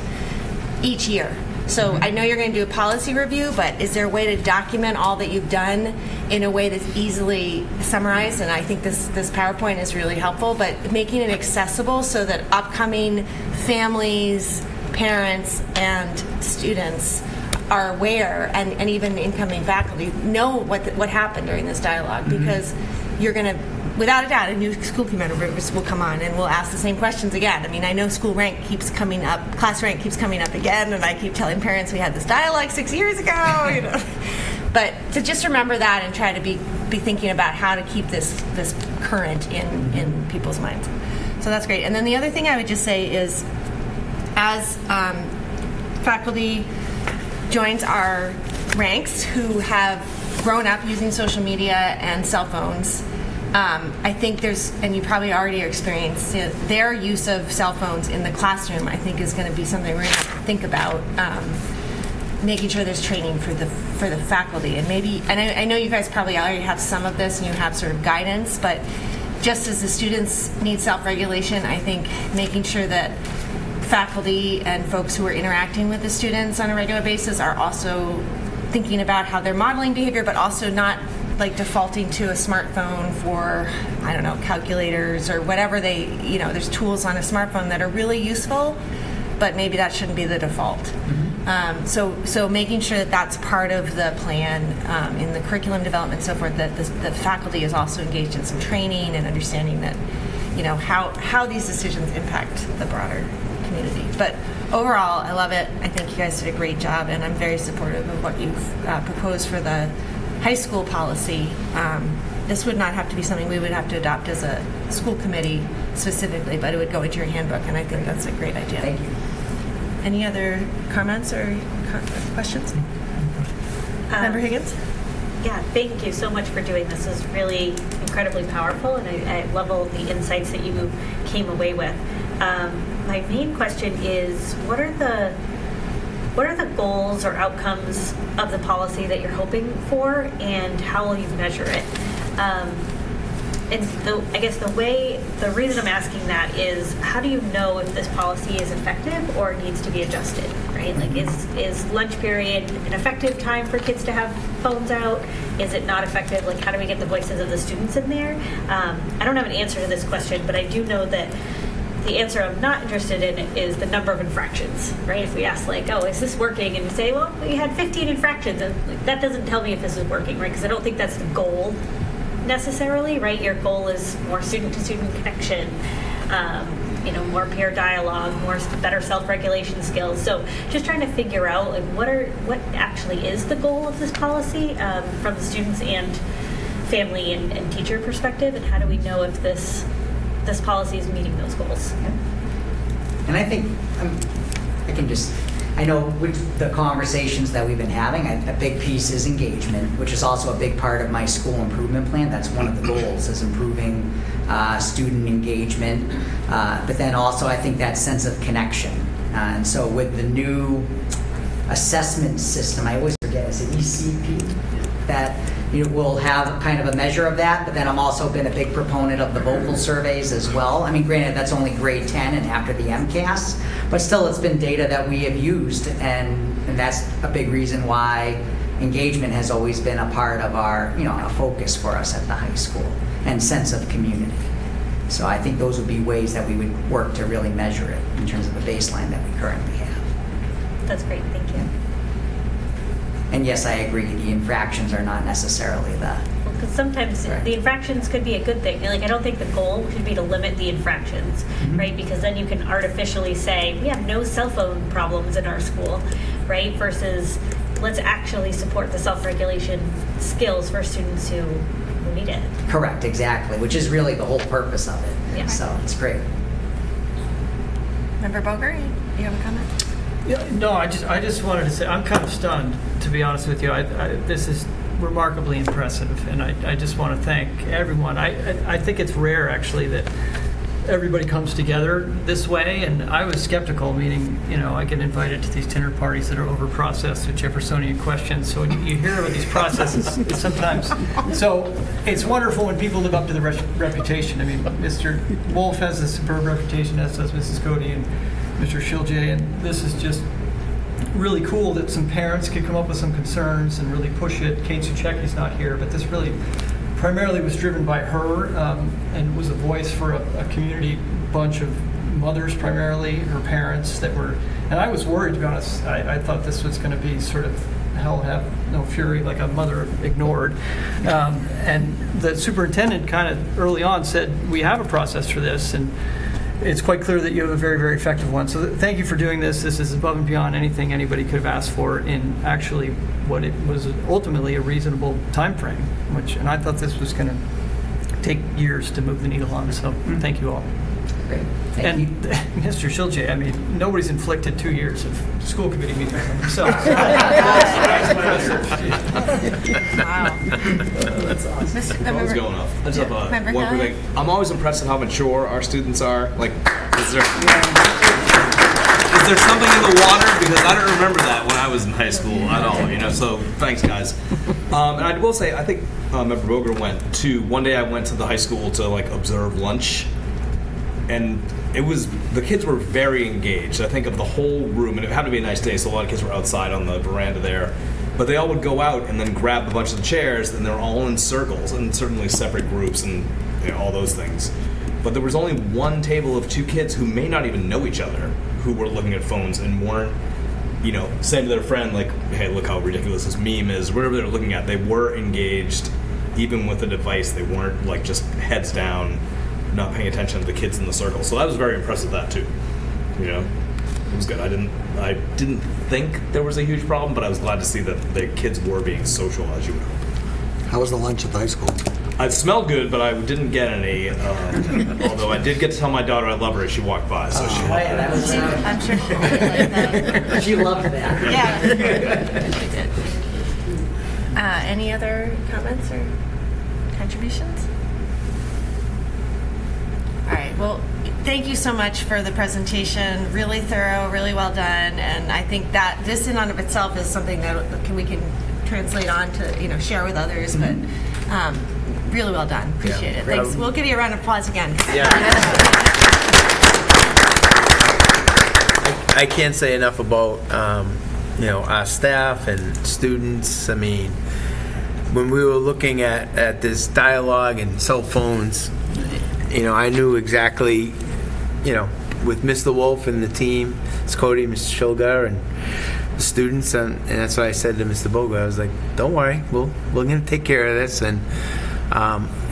each year. So I know you're going to do a policy review, but is there a way to document all that you've done in a way that's easily summarized? And I think this PowerPoint is really helpful, but making it accessible so that upcoming families, parents, and students are aware, and even incoming faculty know what happened during this dialogue, because you're going to, without a doubt, a new school committee members will come on and we'll ask the same questions again. I mean, I know school rank keeps coming up, class rank keeps coming up again, and I keep telling parents we had this dialogue 6 years ago, you know. But to just remember that and try to be thinking about how to keep this current in people's minds. So that's great. And then the other thing I would just say is, as faculty joins our ranks who have grown up using social media and cell phones, I think there's, and you probably already are experiencing it, their use of cell phones in the classroom, I think, is going to be something we're going to have to think about, making sure there's training for the faculty. And maybe, and I know you guys probably already have some of this and you have sort of guidance, but just as the students need self-regulation, I think making sure that faculty and folks who are interacting with the students on a regular basis are also thinking about how they're modeling behavior, but also not like defaulting to a smartphone for, I don't know, calculators or whatever they, you know, there's tools on a smartphone that are really useful, but maybe that shouldn't be the default. So making sure that that's part of the plan in the curriculum development and so forth, that the faculty is also engaged in some training and understanding that, you know, how these decisions impact the broader community. But overall, I love it. I think you guys did a great job, and I'm very supportive of what you've proposed for the high school policy. This would not have to be something we would have to adopt as a school committee specifically, but it would go into your handbook, and I think that's a great idea. Thank you. Any other comments or questions? Member Higgins? Yeah, thank you so much for doing this. This is really incredibly powerful, and I love all the insights that you came away with. My main question is, what are the goals or outcomes of the policy that you're hoping for, and how will you measure it? And I guess the reason I'm asking that is, how do you know if this policy is effective or needs to be adjusted, right? Like, is lunch period an effective time for kids to have phones out? Is it not effective? Like, how do we get the voices of the students in there? I don't have an answer to this question, but I do know that the answer I'm not interested in is the number of infractions, right? If we ask, like, oh, is this working? And we say, well, we had 15 infractions. And that doesn't tell me if this is working, right? Because I don't think that's the goal necessarily, right? Your goal is more student-to-student connection, more peer dialogue, better self-regulation skills. So just trying to figure out, like, what actually is the goal of this policy from the students and family and teacher perspective, and how do we know if this policy is meeting those goals? And I think I know with the conversations that we've been having, a big piece is engagement, which is also a big part of my school improvement plan. That's one of the goals, is improving student engagement. But then also, I think that sense of connection. And so with the new assessment system, I always forget, is it ECP? That we'll have kind of a measure of that, but then I'm also been a big proponent of the vocal surveys as well. I mean, granted, that's only grade 10 and after the MCAS, but still it's been data that we have used, and that's a big reason why engagement has always been a part of our, a focus for us at the high school, and sense of community. So I think those would be ways that we would work to really measure it in terms of the baseline that we currently have. That's great, thank you. And yes, I agree, the infractions are not necessarily because sometimes the infractions could be a good thing. Like, I don't think the goal should be to limit the infractions, right? Because then you can artificially say, we have no cell phone problems in our school, right? Versus, let's actually support the self-regulation skills for students who need it. Correct, exactly, which is really the whole purpose of it. Yeah. So it's great. Member Boger, you have a comment? Yeah, no, I just wanted to say, I'm kind of stunned, to be honest with you. This is remarkably impressive, and I just want to thank everyone. I think it's rare, actually, that everybody comes together this way, and I was skeptical, meaning, I get invited to these dinner parties that are over-processed with Jeffersonian questions, so when you hear about these processes, it's sometimes, so it's wonderful when people live up to the reputation. I mean, Mr. Wolf has a superb reputation, as does Mrs. Cody and Mr. Shilje, and this is just really cool that some parents could come up with some concerns and really push it. Kate Suchecki's not here, but this really primarily was driven by her and was a voice for a community bunch of mothers, primarily her parents that were, and I was worried, to be honest. I thought this was going to be sort of hell have no fury, like a mother ignored. And the superintendent kind of early on said, we have a process for this, and it's quite clear that you have a very, very effective one. So thank you for doing this. This is above and beyond anything anybody could have asked for in actually what it was ultimately a reasonable time frame, and I thought this was going to take years to move the needle on. So thank you all. Great. And Mr. Shilje, I mean, nobody's inflicted 2 years of school committee meetings on themselves. That's my message. Wow. That's awesome. Mr. Phone's going off. I just have Member one quick Kelly? thing. I'm always impressed at how mature our students are. Like, is there something in the water? Because I don't remember that when I was in high school at all, so thanks, guys. And I will say, I think Member Boger one day I went to the high school to, observe lunch. And the kids were very engaged. I think of the whole room, and it happened to be a nice day, so a lot of kids were outside on the veranda there. But they all would go out and then grab a bunch of the chairs, and they're all in circles, and certainly separate groups and all those things. But there was only one table of 2 kids who may not even know each other, who were looking at phones and weren't, saying to their friend, hey, look how ridiculous this meme is. Whatever they're looking at, they were engaged, even with the device. They weren't, just heads down, not paying attention to the kids in the circle. So I was very impressed with that too. It was good. I didn't think there was a huge problem, but I was glad to see that the kids were being social, as you would hope. How was the lunch at the high school? It smelled good, but I didn't get any. Although I did get to tell my daughter I love her as she walked by. So she. I'm sure she really liked that. She loved that. Yeah. She did. Any other comments or contributions? All right. Well, thank you so much for the presentation. Really thorough, really well done, and I think that this in and of itself is something that we can translate on to share with others. But really well done. Appreciate it. Thanks. We'll give you a round of applause again. Yeah. I can't say enough about our staff and students. I mean, when we were looking at this dialogue and cell phones, I knew exactly, with Mr. Wolf and the team, it's Cody, Mr. Shilger, and the students, and that's what I said to Mr. Boga. I was like, don't worry, we're going to take care of this, and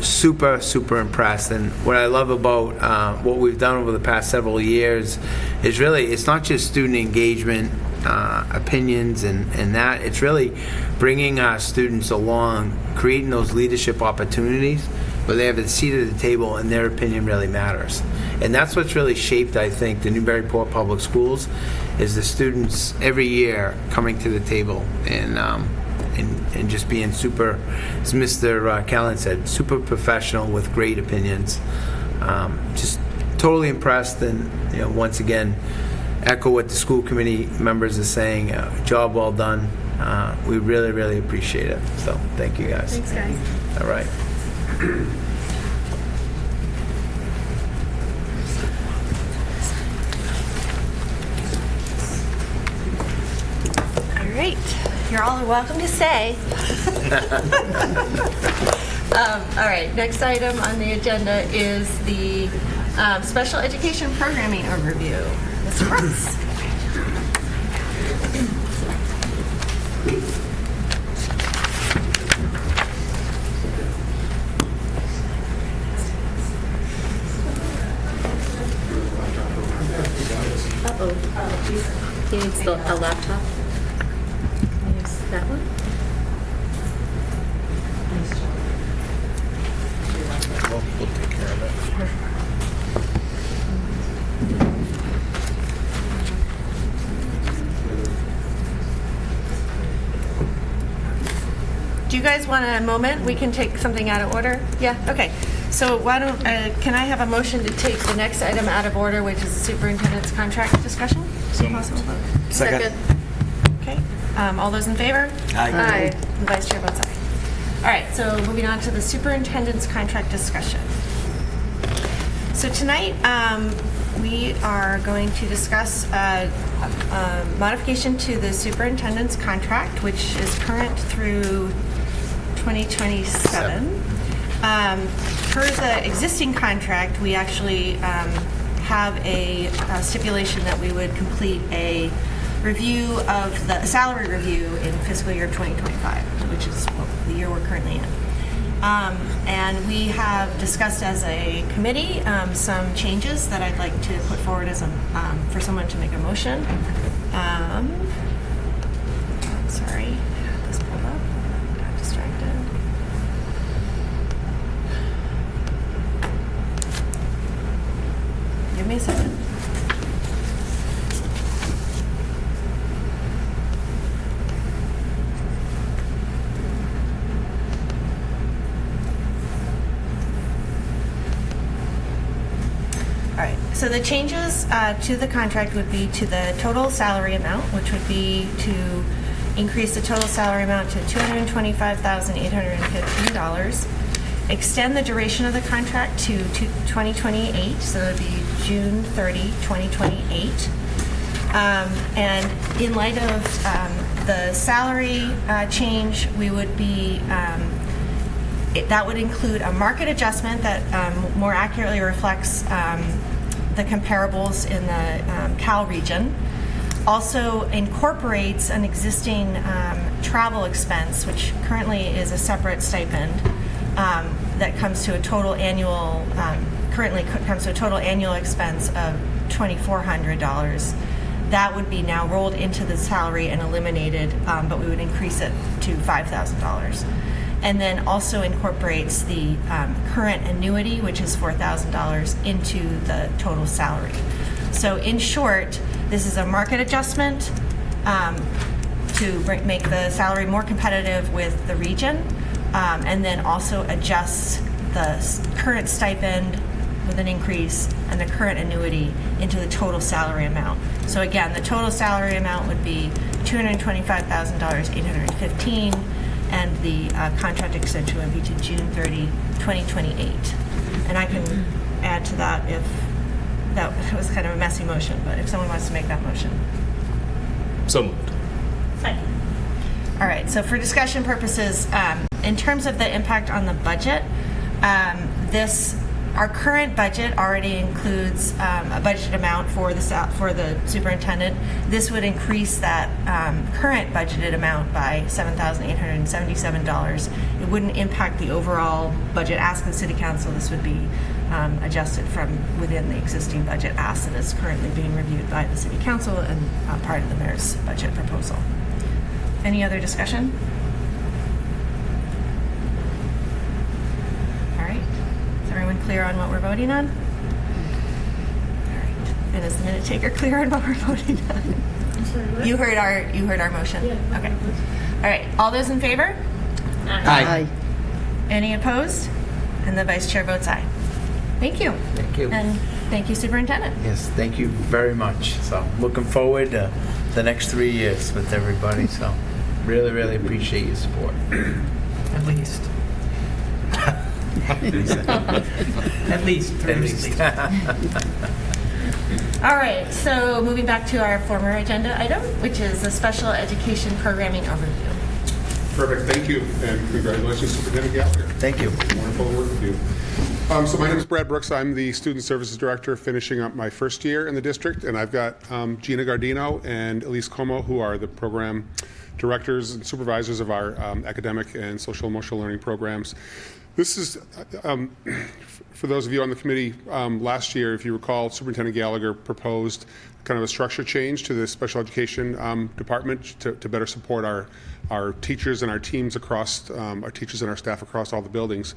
super, super impressed. And what I love about what we've done over the past several years is really, it's not just student engagement, opinions, and that. It's really bringing our students along, creating those leadership opportunities where they have a seat at the table and their opinion really matters. And that's what's really shaped, I think, the Newburyport Public Schools, is the students every year coming to the table and just being super, as Mr. Callan said, super professional with great opinions. Just totally impressed, and once again, echo what the school committee members are saying. Job well done. We really, really appreciate it. So thank you guys. Thanks, guys. All right. All right. You're all welcome to stay. All right. Next item on the agenda is the special education programming overview. Mr. Brooks. He needs a laptop. Use that one. We'll take care of it. Do you guys want a moment? We can take something out of order. Yeah? Okay. So why don't, can I have a motion to take the next item out of order, which is the superintendent's contract discussion? So Possible vote. Second. Okay. All those in favor? Aye. The vice chair votes aye. All right, so moving on to the superintendent's contract discussion. So tonight, we are going to discuss a modification to the superintendent's contract, which is current through 2027. Per the existing contract, we actually have a stipulation that we would complete a review of the salary review in fiscal year 2025, which is the year we're currently in. And we have discussed as a committee some changes that I'd like to put forward as for someone to make a motion. Sorry, I had this pulled up. Got distracted. Give me a second. All right, so the changes to the contract would be to the total salary amount, which would be to increase the total salary amount to $225,815, extend the duration of the contract to 2028, so it would be June 30, 2028. And in light of the salary change, we would be that would include a market adjustment that more accurately reflects the comparables in the Cal region. Also incorporates an existing travel expense, which currently is a separate stipend that comes to a total annual, currently comes to a total annual expense of $2,400. That would be now rolled into the salary and eliminated, but we would increase it to $5,000. And then also incorporates the current annuity, which is $4,000, into the total salary. So in short, this is a market adjustment to make the salary more competitive with the region, and then also adjusts the current stipend with an increase and the current annuity into the total salary amount. So again, the total salary amount would be $225,815, and the contract extension would be to June 30, 2028. And I can add to that if that was kind of a messy motion, but if someone wants to make that motion. So moved. Second. All right, so for discussion purposes, in terms of the impact on the budget, our current budget already includes a budget amount for the superintendent. This would increase that current budgeted amount by $7,877. It wouldn't impact the overall budget ask of the City Council. This would be adjusted from within the existing budget ask that is currently being reviewed by the City Council and part of the mayor's budget proposal. Any other discussion? All right. Is everyone clear on what we're voting on? All right. And is the minute taker clear on what we're voting on? I'm sorry, what? You heard our motion? Yeah. Okay. All right. All those in favor? Aye. Any opposed? And the vice chair votes aye. Thank you. Thank you. And thank you, Superintendent. Yes, thank you very much. So looking forward to the next 3 years with everybody. So really, really appreciate your support. At least. At least. At least. All right, so moving back to our former agenda item, which is the special education programming overview. Perfect, thank you, and congratulations, Superintendent Gallagher. Thank you. Wonderful to work with you. So my name is Brad Brooks. I'm the Student Services Director finishing up my first year in the district, and I've got Gina Gardino and Elise Como, who are the program directors and supervisors of our academic and social emotional learning programs. This is, for those of you on the committee, last year, if you recall, Superintendent Gallagher proposed kind of a structure change to the special education department to better support our teachers and our teams across, our teachers and our staff across all the buildings.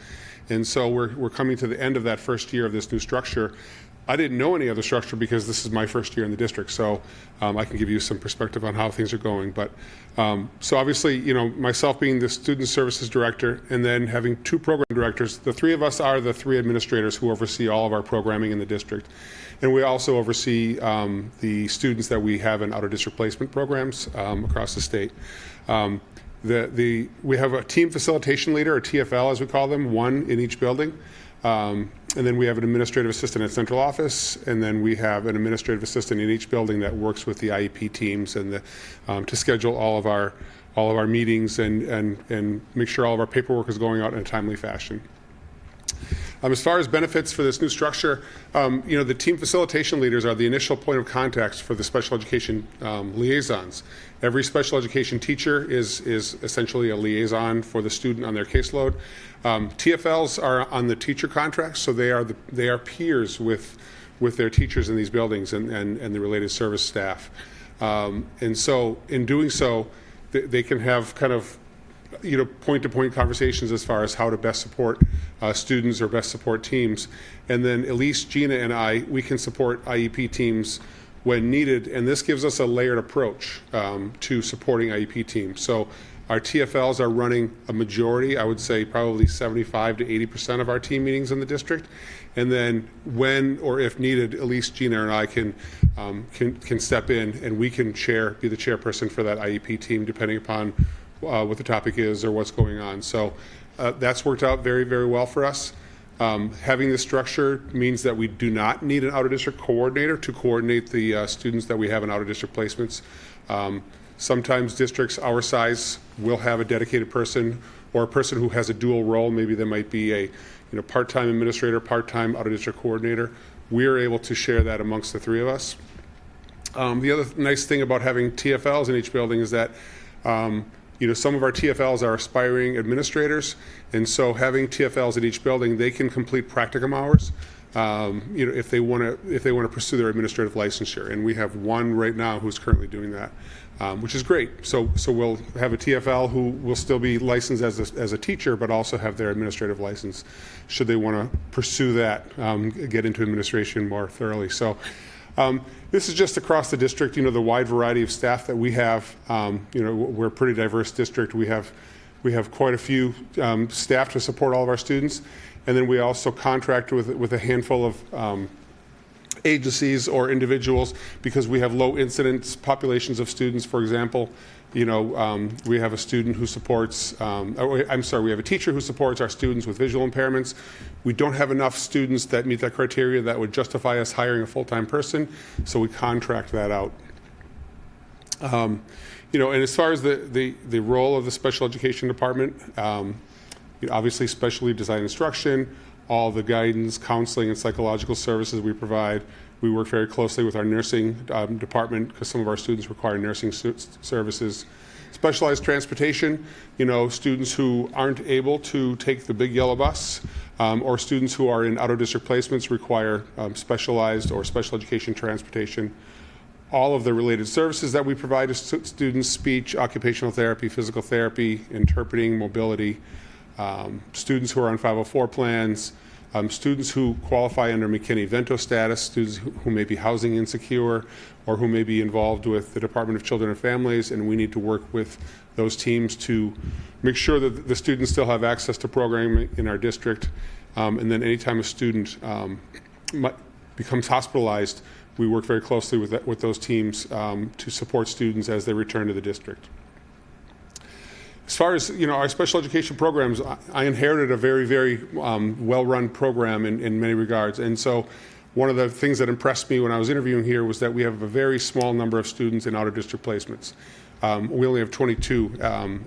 And so we're coming to the end of that first year of this new structure. I didn't know any other structure because this is my first year in the district, so I can give you some perspective on how things are going. But so obviously, myself being the student services director and then having 2 program directors, the 3 of us are the 3 administrators who oversee all of our programming in the district. And we also oversee the students that we have in out-of-district placement programs across the state. We have a team facilitation leader, or TFL as we call them, 1 in each building. And then we have an administrative assistant at central office, and then we have an administrative assistant in each building that works with the IEP teams and to schedule all of our meetings and make sure all of our paperwork is going out in a timely fashion. As far as benefits for this new structure, the team facilitation leaders are the initial point of contact for the special education liaisons. Every special education teacher is essentially a liaison for the student on their caseload. TFLs are on the teacher contracts, so they are peers with their teachers in these buildings and the related service staff. And so in doing so, they can have kind of point-to-point conversations as far as how to best support students or best support teams. And then Elise, Gina, and we can support IEP teams when needed, and this gives us a layered approach to supporting IEP teams. So our TFLs are running a majority, I would say probably 75 to 80% of our team meetings in the district. And then when or if needed, Elise, Gina, and I can step in, and we can be the chairperson for that IEP team depending upon what the topic is or what's going on. So that's worked out very, very well for us. Having this structure means that we do not need an out-of-district coordinator to coordinate the students that we have in out-of-district placements. Sometimes districts our size will have a dedicated person or a person who has a dual role. Maybe there might be a part-time administrator, part-time out-of-district coordinator. We are able to share that amongst the 3 of us. The other nice thing about having TFLs in each building is that some of our TFLs are aspiring administrators, and so having TFLs at each building, they can complete practicum hours, if they want to pursue their administrative licensure. And we have 1 right now who's currently doing that, which is great. So we'll have a TFL who will still be licensed as a teacher, but also have their administrative license, should they want to pursue that, get into administration more thoroughly. So. This is just across the district, the wide variety of staff that we have. We're a pretty diverse district. We have quite a few staff to support all of our students. And then we also contract with a handful of agencies or individuals because we have low incidence populations of students. For example, we have a student who supports, we have a teacher who supports our students with visual impairments. We don't have enough students that meet that criteria that would justify us hiring a full-time person, so we contract that out. And as far as the role of the special education department, obviously specially designed instruction, all the guidance, counseling, and psychological services we provide. We work very closely with our nursing department because some of our students require nursing services. Specialized transportation, students who aren't able to take the big yellow bus or students who are in out-of-district placements require specialized or special education transportation. All of the related services that we provide to students: speech, occupational therapy, physical therapy, interpreting, mobility, students who are on 504 plans, students who qualify under McKinney-Vento status, students who may be housing insecure or who may be involved with the Department of Children and Families, and we need to work with those teams to make sure that the students still have access to programming in our district. And then anytime a student becomes hospitalized, we work very closely with those teams to support students as they return to the district. As far as our special education programs, I inherited a very, very well-run program in many regards. And so one of the things that impressed me when I was interviewing here was that we have a very small number of students in out-of-district placements. We only have 22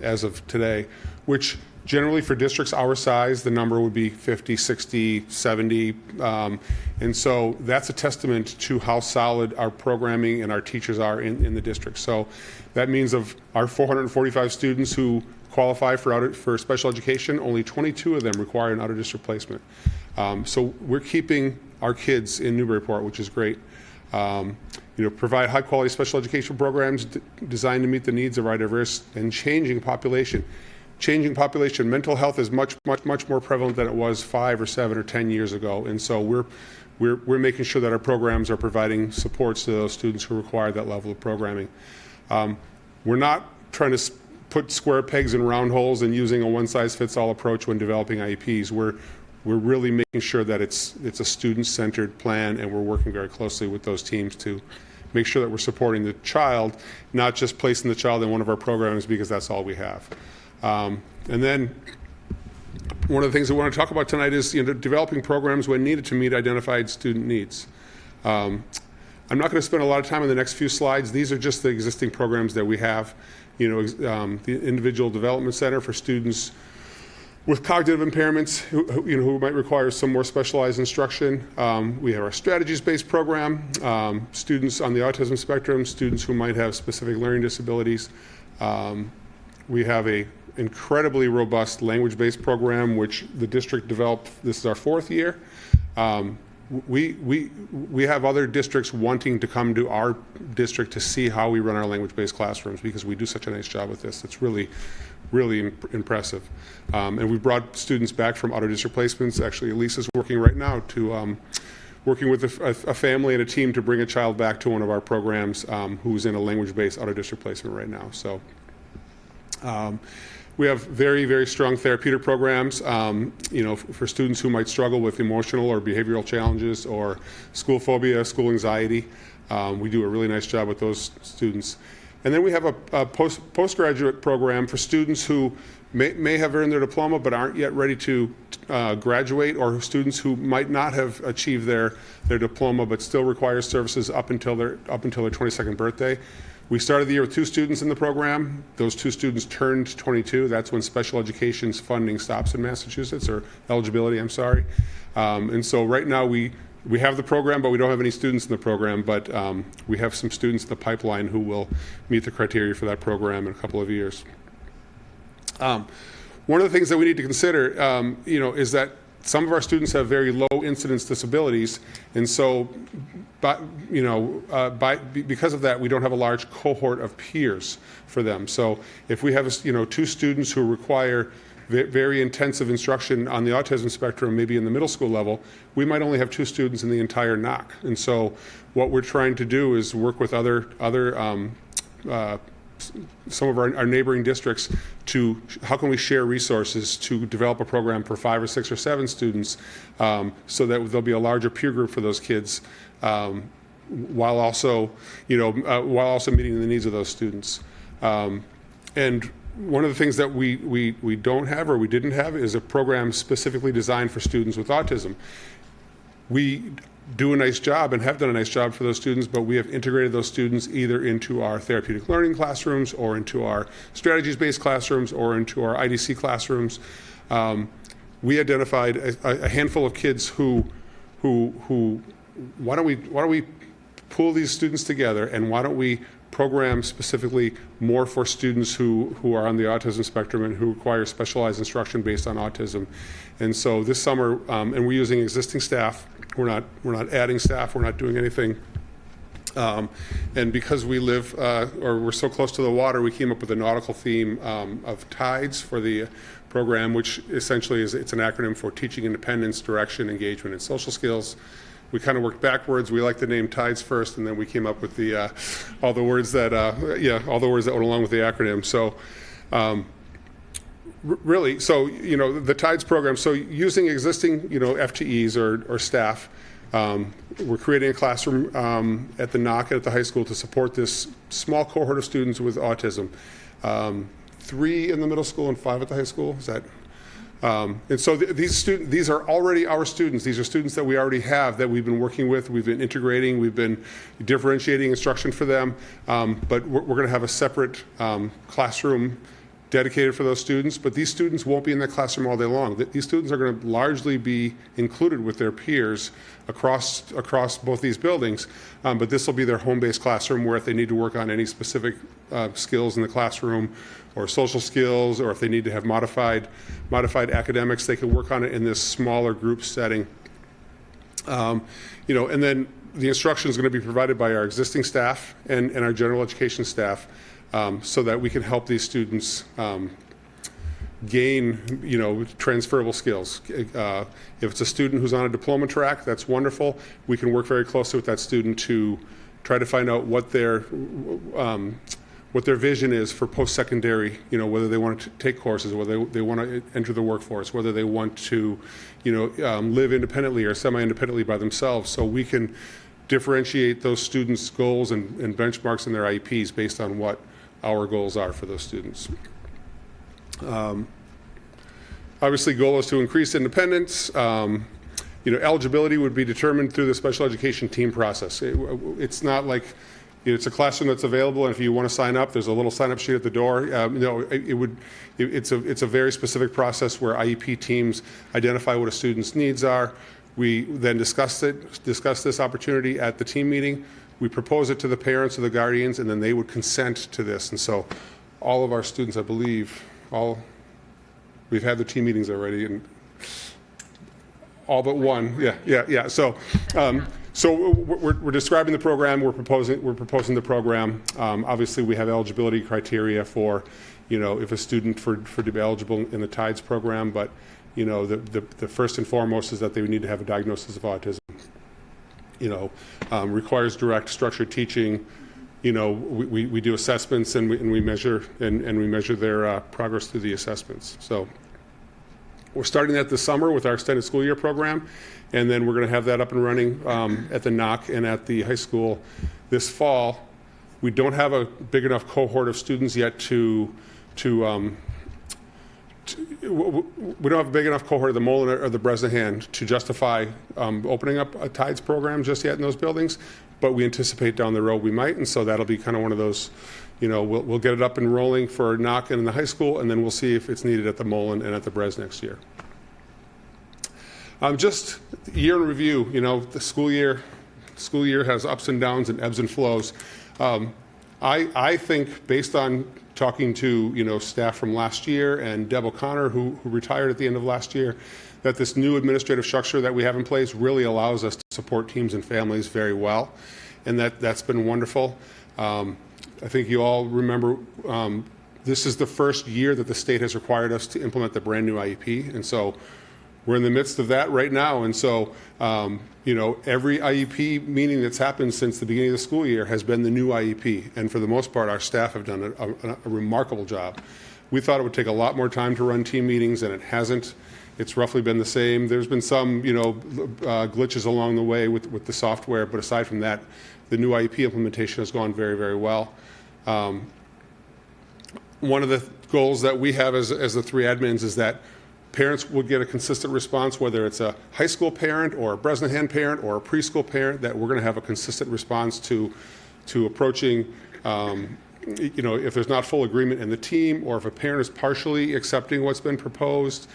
as of today, which generally for districts our size, the number would be 50, 60, 70. And so that's a testament to how solid our programming and our teachers are in the district. So that means of our 445 students who qualify for special education, only 22 of them require an out-of-district placement. So we're keeping our kids in Newburyport, which is great. Provide high-quality special education programs designed to meet the needs of our diverse and changing population. Changing population, mental health is much more prevalent than it was 5 or 7 or 10 years ago, and so we're making sure that our programs are providing supports to those students who require that level of programming. We're not trying to put square pegs in round holes and using a one-size-fits-all approach when developing IEPs. We're really making sure that it's a student-centered plan, and we're working very closely with those teams to make sure that we're supporting the child, not just placing the child in one of our programs because that's all we have. And then one of the things that we want to talk about tonight is developing programs when needed to meet identified student needs. I'm not going to spend a lot of time on the next few slides. These are just the existing programs that we have. The Individual Development Center for students with cognitive impairments who might require some more specialized instruction. We have our strategies-based program, students on the autism spectrum, students who might have specific learning disabilities. We have a incredibly robust language-based program, which the district developed. This is our 4th year. We have other districts wanting to come to our district to see how we run our language-based classrooms because we do such a nice job with this. It's really impressive. And we've brought students back from out-of-district placements. Actually, Elise is working right now to working with a family and a team to bring a child back to one of our programs who's in a language-based out-of-district placement right now. So we have very, very strong therapeutic programs, for students who might struggle with emotional or behavioral challenges or school phobia, school anxiety. We do a really nice job with those students. And then we have a postgraduate program for students who may have earned their diploma but aren't yet ready to graduate, or students who might not have achieved their diploma but still require services up until their 22nd birthday. We started the year with 2 students in the program. Those 2 students turned 22. That's when special education's funding stops in Massachusetts, or eligibility, I'm sorry. And so right now we have the program, but we don't have any students in the program, but we have some students in the pipeline who will meet the criteria for that program in a couple of years. One of the things that we need to consider, is that some of our students have very low incidence disabilities, and so, because of that, we don't have a large cohort of peers for them. So, if we have 2 students who require very intensive instruction on the autism spectrum, maybe in the middle school level, we might only have 2 students in the entire NOC. And so, what we're trying to do is work with some of our neighboring districts to how can we share resources to develop a program for 5 or 6 or 7 students, so that there'll be a larger peer group for those kids, while also meeting the needs of those students. And one of the things that we don't have, or we didn't have, is a program specifically designed for students with autism. We do a nice job and have done a nice job for those students, but we have integrated those students either into our therapeutic learning classrooms, or into our strategies-based classrooms, or into our IDC classrooms. We identified a handful of kids who why don't we pull these students together, and why don't we program specifically more for students who are on the autism spectrum and who require specialized instruction based on autism. And so this summer, and we're using existing staff. We're not adding staff. We're not doing anything. And because we live, or we're so close to the water, we came up with a nautical theme of TIDES for the program, which essentially it's an acronym for Teaching Independence, Direction, Engagement, and Social Skills. We kind of worked backwards. We liked the name TIDES first, and then we came up with the all the words that went along with the acronym. So. Really, so the TIDES program. So using existing FTEs or staff, we're creating a classroom at the NOC at the high school to support this small cohort of students with autism. 3 in the middle school and 5 at the high school. Is that? And so these are already our students. These are students that we already have, that we've been working with. We've been integrating. We've been differentiating instruction for them. But we're going to have a separate classroom dedicated for those students, but these students won't be in that classroom all day long. These students are going to largely be included with their peers across both these buildings, but this will be their home-based classroom, where if they need to work on any specific skills in the classroom, or social skills, or if they need to have modified academics, they can work on it in this smaller group setting. And then the instruction is going to be provided by our existing staff and our general education staff, so that we can help these students gain, transferable skills. If it's a student who's on a diploma track, that's wonderful. We can work very closely with that student to try to find out what their vision is for post-secondary, whether they want to take courses, whether they want to enter the workforce, whether they want to, live independently or semi-independently by themselves. So we can differentiate those students' goals and benchmarks in their IEPs based on what our goals are for those students. Obviously, goal is to increase independence. Eligibility would be determined through the special education team process. It's not like it's a classroom that's available, and if you want to sign up, there's a little sign-up sheet at the door. It's a very specific process where IEP teams identify what a student's needs are. We then discuss this opportunity at the team meeting. We propose it to the parents or the guardians, and then they would consent to this. And so, all of our students, I believe, we've had the team meetings already, and all but one. Yeah. So we're describing the program. We're proposing the program. Obviously, we have eligibility criteria for, if a student for to be eligible in the TIDES program. But the first and foremost is that they would need to have a diagnosis of autism. Requires direct structured teaching. We do assessments and we measure and we measure their progress through the assessments. So we're starting that this summer with our extended school year program, and then we're going to have that up and running at the NOC and at the high school this fall. We don't have a big enough cohort of students yet we don't have a big enough cohort of the Mullen or the Bresnahan to justify opening up a TIDES program just yet in those buildings, but we anticipate down the road we might, and so that'll be kind of one of those, we'll get it up and rolling for NOC and in the high school, and then we'll see if it's needed at the Mullen and at the Bres next year. Just year in review, the school year has ups and downs and ebbs and flows. I think, based on talking to staff from last year and Deb O'Connor, who retired at the end of last year, that this new administrative structure that we have in place really allows us to support teams and families very well, and that's been wonderful. I think you all remember this is the first year that the state has required us to implement the brand new IEP, and so we're in the midst of that right now. And so every IEP meeting that's happened since the beginning of the school year has been the new IEP, and for the most part our staff have done a remarkable job. We thought it would take a lot more time to run team meetings, and it hasn't. It's roughly been the same. There's been some glitches along the way with the software, but aside from that, the new IEP implementation has gone very, very well. One of the goals that we have as the three admins is that parents would get a consistent response, whether it's a high school parent or a Bresnahan parent or a preschool parent, that we're going to have a consistent response to approaching, if there's not full agreement in the team, or if a parent is partially accepting what's been proposed.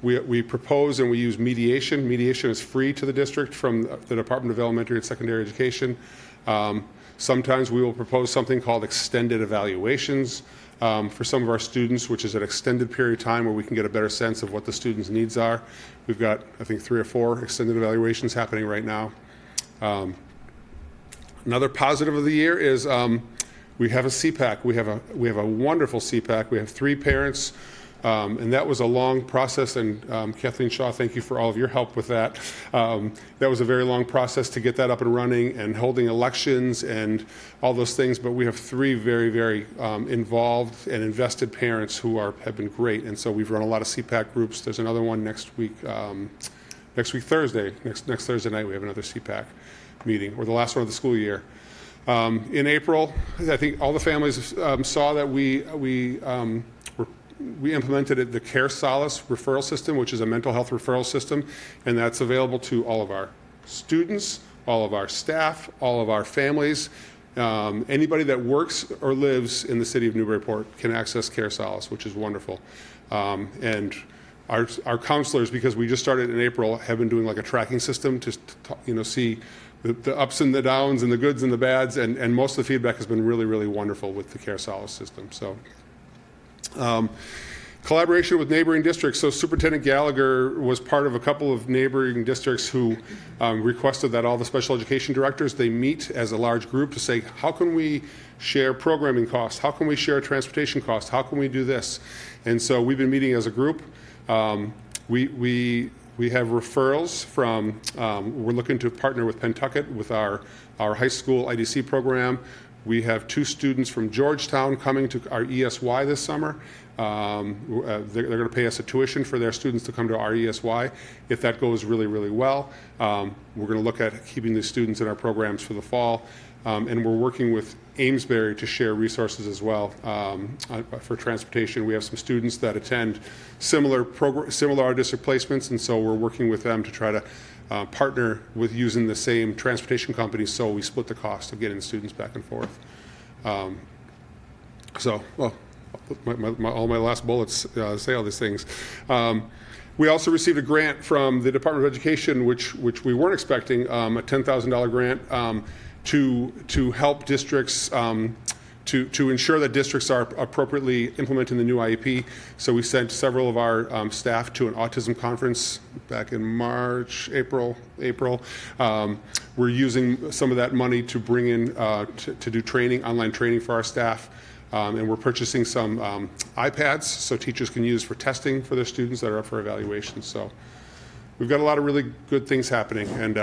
We propose and we use mediation. Mediation is free to the district from the Department of Elementary and Secondary Education. Sometimes we will propose something called extended evaluations for some of our students, which is an extended period of time where we can get a better sense of what the students' needs are. We've got, I think, 3 or 4 extended evaluations happening right now. Another positive of the year is we have a CPAC. We have a wonderful CPAC. We have 3 parents. And that was a long process, and Kathleen Shaw, thank you for all of your help with that. That was a very long process to get that up and running and holding elections and all those things, but we have 3 very, very involved and invested parents who have been great, and so we've run a lot of CPAC groups. There's another one next week Thursday. Next Thursday night we have another CPAC meeting, or the last one of the school year. In April, I think all the families saw that we implemented the Care Solace referral system, which is a mental health referral system, and that's available to all of our students, all of our staff, all of our families. Anybody that works or lives in the city of Newburyport can access Care Solace, which is wonderful. And our counselors, because we just started in April, have been doing like a tracking system to see the ups and the downs and the goods and the bads, and most of the feedback has been really, really wonderful with the Care Solace system. So. Collaboration with neighboring districts. So Superintendent Gallagher was part of a couple of neighboring districts who requested that all the special education directors, they meet as a large group to say, how can we share programming costs? How can we share transportation costs? How can we do this? And so we've been meeting as a group. We have referrals from, we're looking to partner with Pentucket with our high school IDC program. We have 2 students from Georgetown coming to our ESY this summer. They're going to pay us a tuition for their students to come to our ESY. If that goes really, really well, we're going to look at keeping these students in our programs for the fall. And we're working with Amesbury to share resources as well for transportation. We have some students that attend similar our district placements, and so we're working with them to try to partner with using the same transportation companies, so we split the cost of getting the students back and forth. All my last bullets say all these things. We also received a grant from the Department of Education, which we weren't expecting, a $10,000 grant to help districts, to ensure that districts are appropriately implementing the new IEP. So we sent several of our staff to an autism conference back in April. We're using some of that money to bring in, to do training, online training for our staff. And we're purchasing some iPads so teachers can use for testing for their students that are up for evaluation. So we've got a lot of really good things happening, and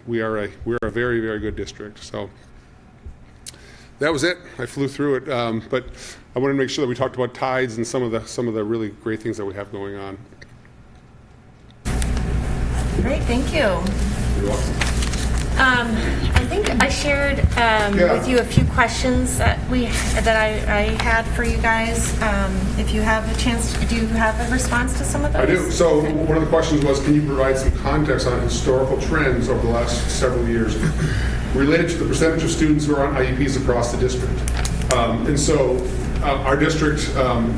we're a very, very good district. So that was it. I flew through it, but I wanted to make sure that we talked about tides and some of the really great things that we have going on. Great, thank you. You're welcome. I think I shared with you a few questions that I had for you guys. If you have a chance, do you have a response to some of those? I do. So one of the questions was, can you provide some context on historical trends over the last several years related to the percentage of students who are on IEPs across the district? And so our district,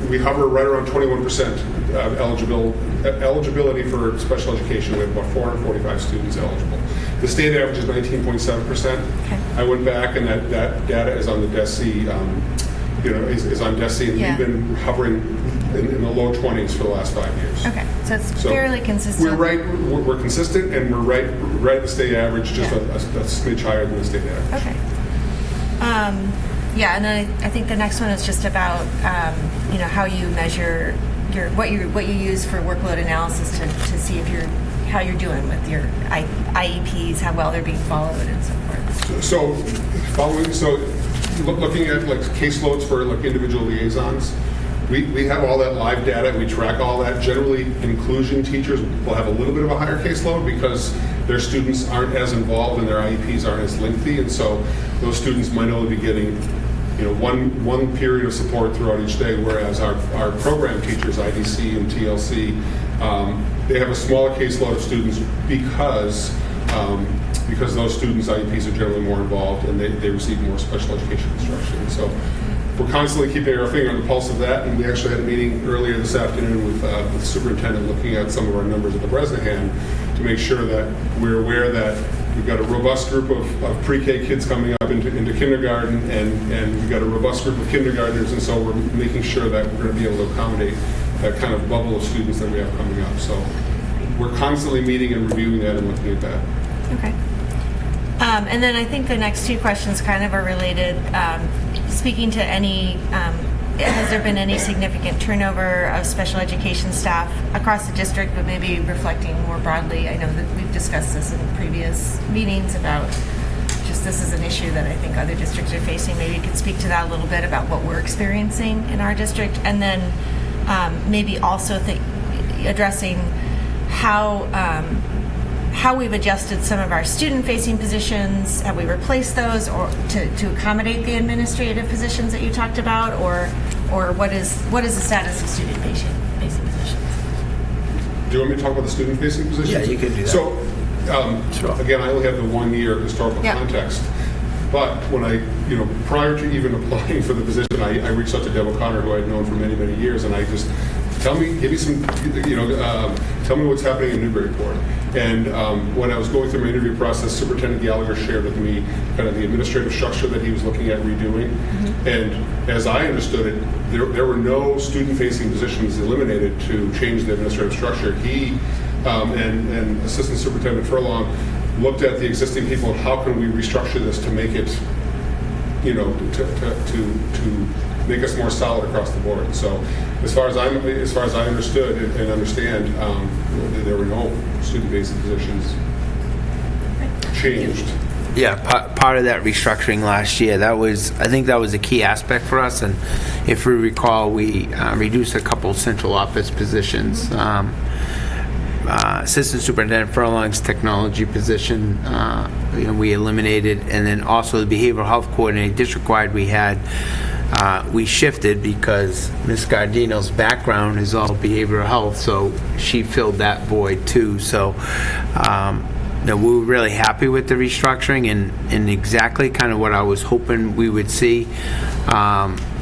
we hover right around 21% eligibility for special education. We have about 445 students eligible. The state average is 19.7%. Okay. I went back, and that data is on the DESE, is on DESE, and we've been hovering in the low 20s for the last 5 years. Okay, so it's fairly consistent. We're consistent, and we're right at the state average, just a smidge higher than the state average. Okay. Yeah, and then I think the next one is just about how you measure what you use for workload analysis to see if how you're doing with your IEPs, how well they're being followed, and so forth. So looking at like caseloads for like individual liaisons, we have all that live data. We track all that. Generally, inclusion teachers will have a little bit of a higher caseload because their students aren't as involved and their IEPs aren't as lengthy, and so those students might only be getting one period of support throughout each day, whereas our program teachers, IDC and TLC, they have a smaller caseload of students because those students' IEPs are generally more involved and they receive more special education instruction. So we're constantly keeping our finger on the pulse of that, and we actually had a meeting earlier this afternoon with the superintendent looking at some of our numbers at the Bresnahan to make sure that we're aware that we've got a robust group of pre-K kids coming up into kindergarten, and we've got a robust group of kindergartners, and so we're making sure that we're going to be able to accommodate that kind of bubble of students that we have coming up. So we're constantly meeting and reviewing that and looking at that. Okay. And then I think the next two questions kind of are related. Speaking to has there been any significant turnover of special education staff across the district, but maybe reflecting more broadly? I know that we've discussed this in previous meetings about just this is an issue that I think other districts are facing. Maybe you could speak to that a little bit about what we're experiencing in our district, and then maybe also addressing how we've adjusted some of our student-facing positions. Have we replaced those, or to accommodate the administrative positions that you talked about, or what is the status of student-facing positions? Do you want me to talk about the student-facing positions? Yeah, you can do that. So, again, I only have the 1 year historical context. But when prior to even applying for the position, I reached out to Deb O'Connor, who I had known for many, many years, and I just give me some, tell me what's happening in Newburyport. And when I was going through my interview process, Superintendent Gallagher shared with me kind of the administrative structure that he was looking at redoing. And as I understood it, there were no student-facing positions eliminated to change the administrative structure. He and Assistant Superintendent Furlong looked at the existing people and how can we restructure this to make it, to make us more solid across the board. So, as far as I understood and understand, there were no student-facing positions changed. Yeah, part of that restructuring last year, I think that was a key aspect for us. And if we recall, we reduced a couple central office positions. Assistant Superintendent Furlong's technology position, we eliminated, and then also the behavioral health coordinator district-wide we shifted because Ms. Gardino's background is all behavioral health, so she filled that void too. So we were really happy with the restructuring, and exactly kind of what I was hoping we would see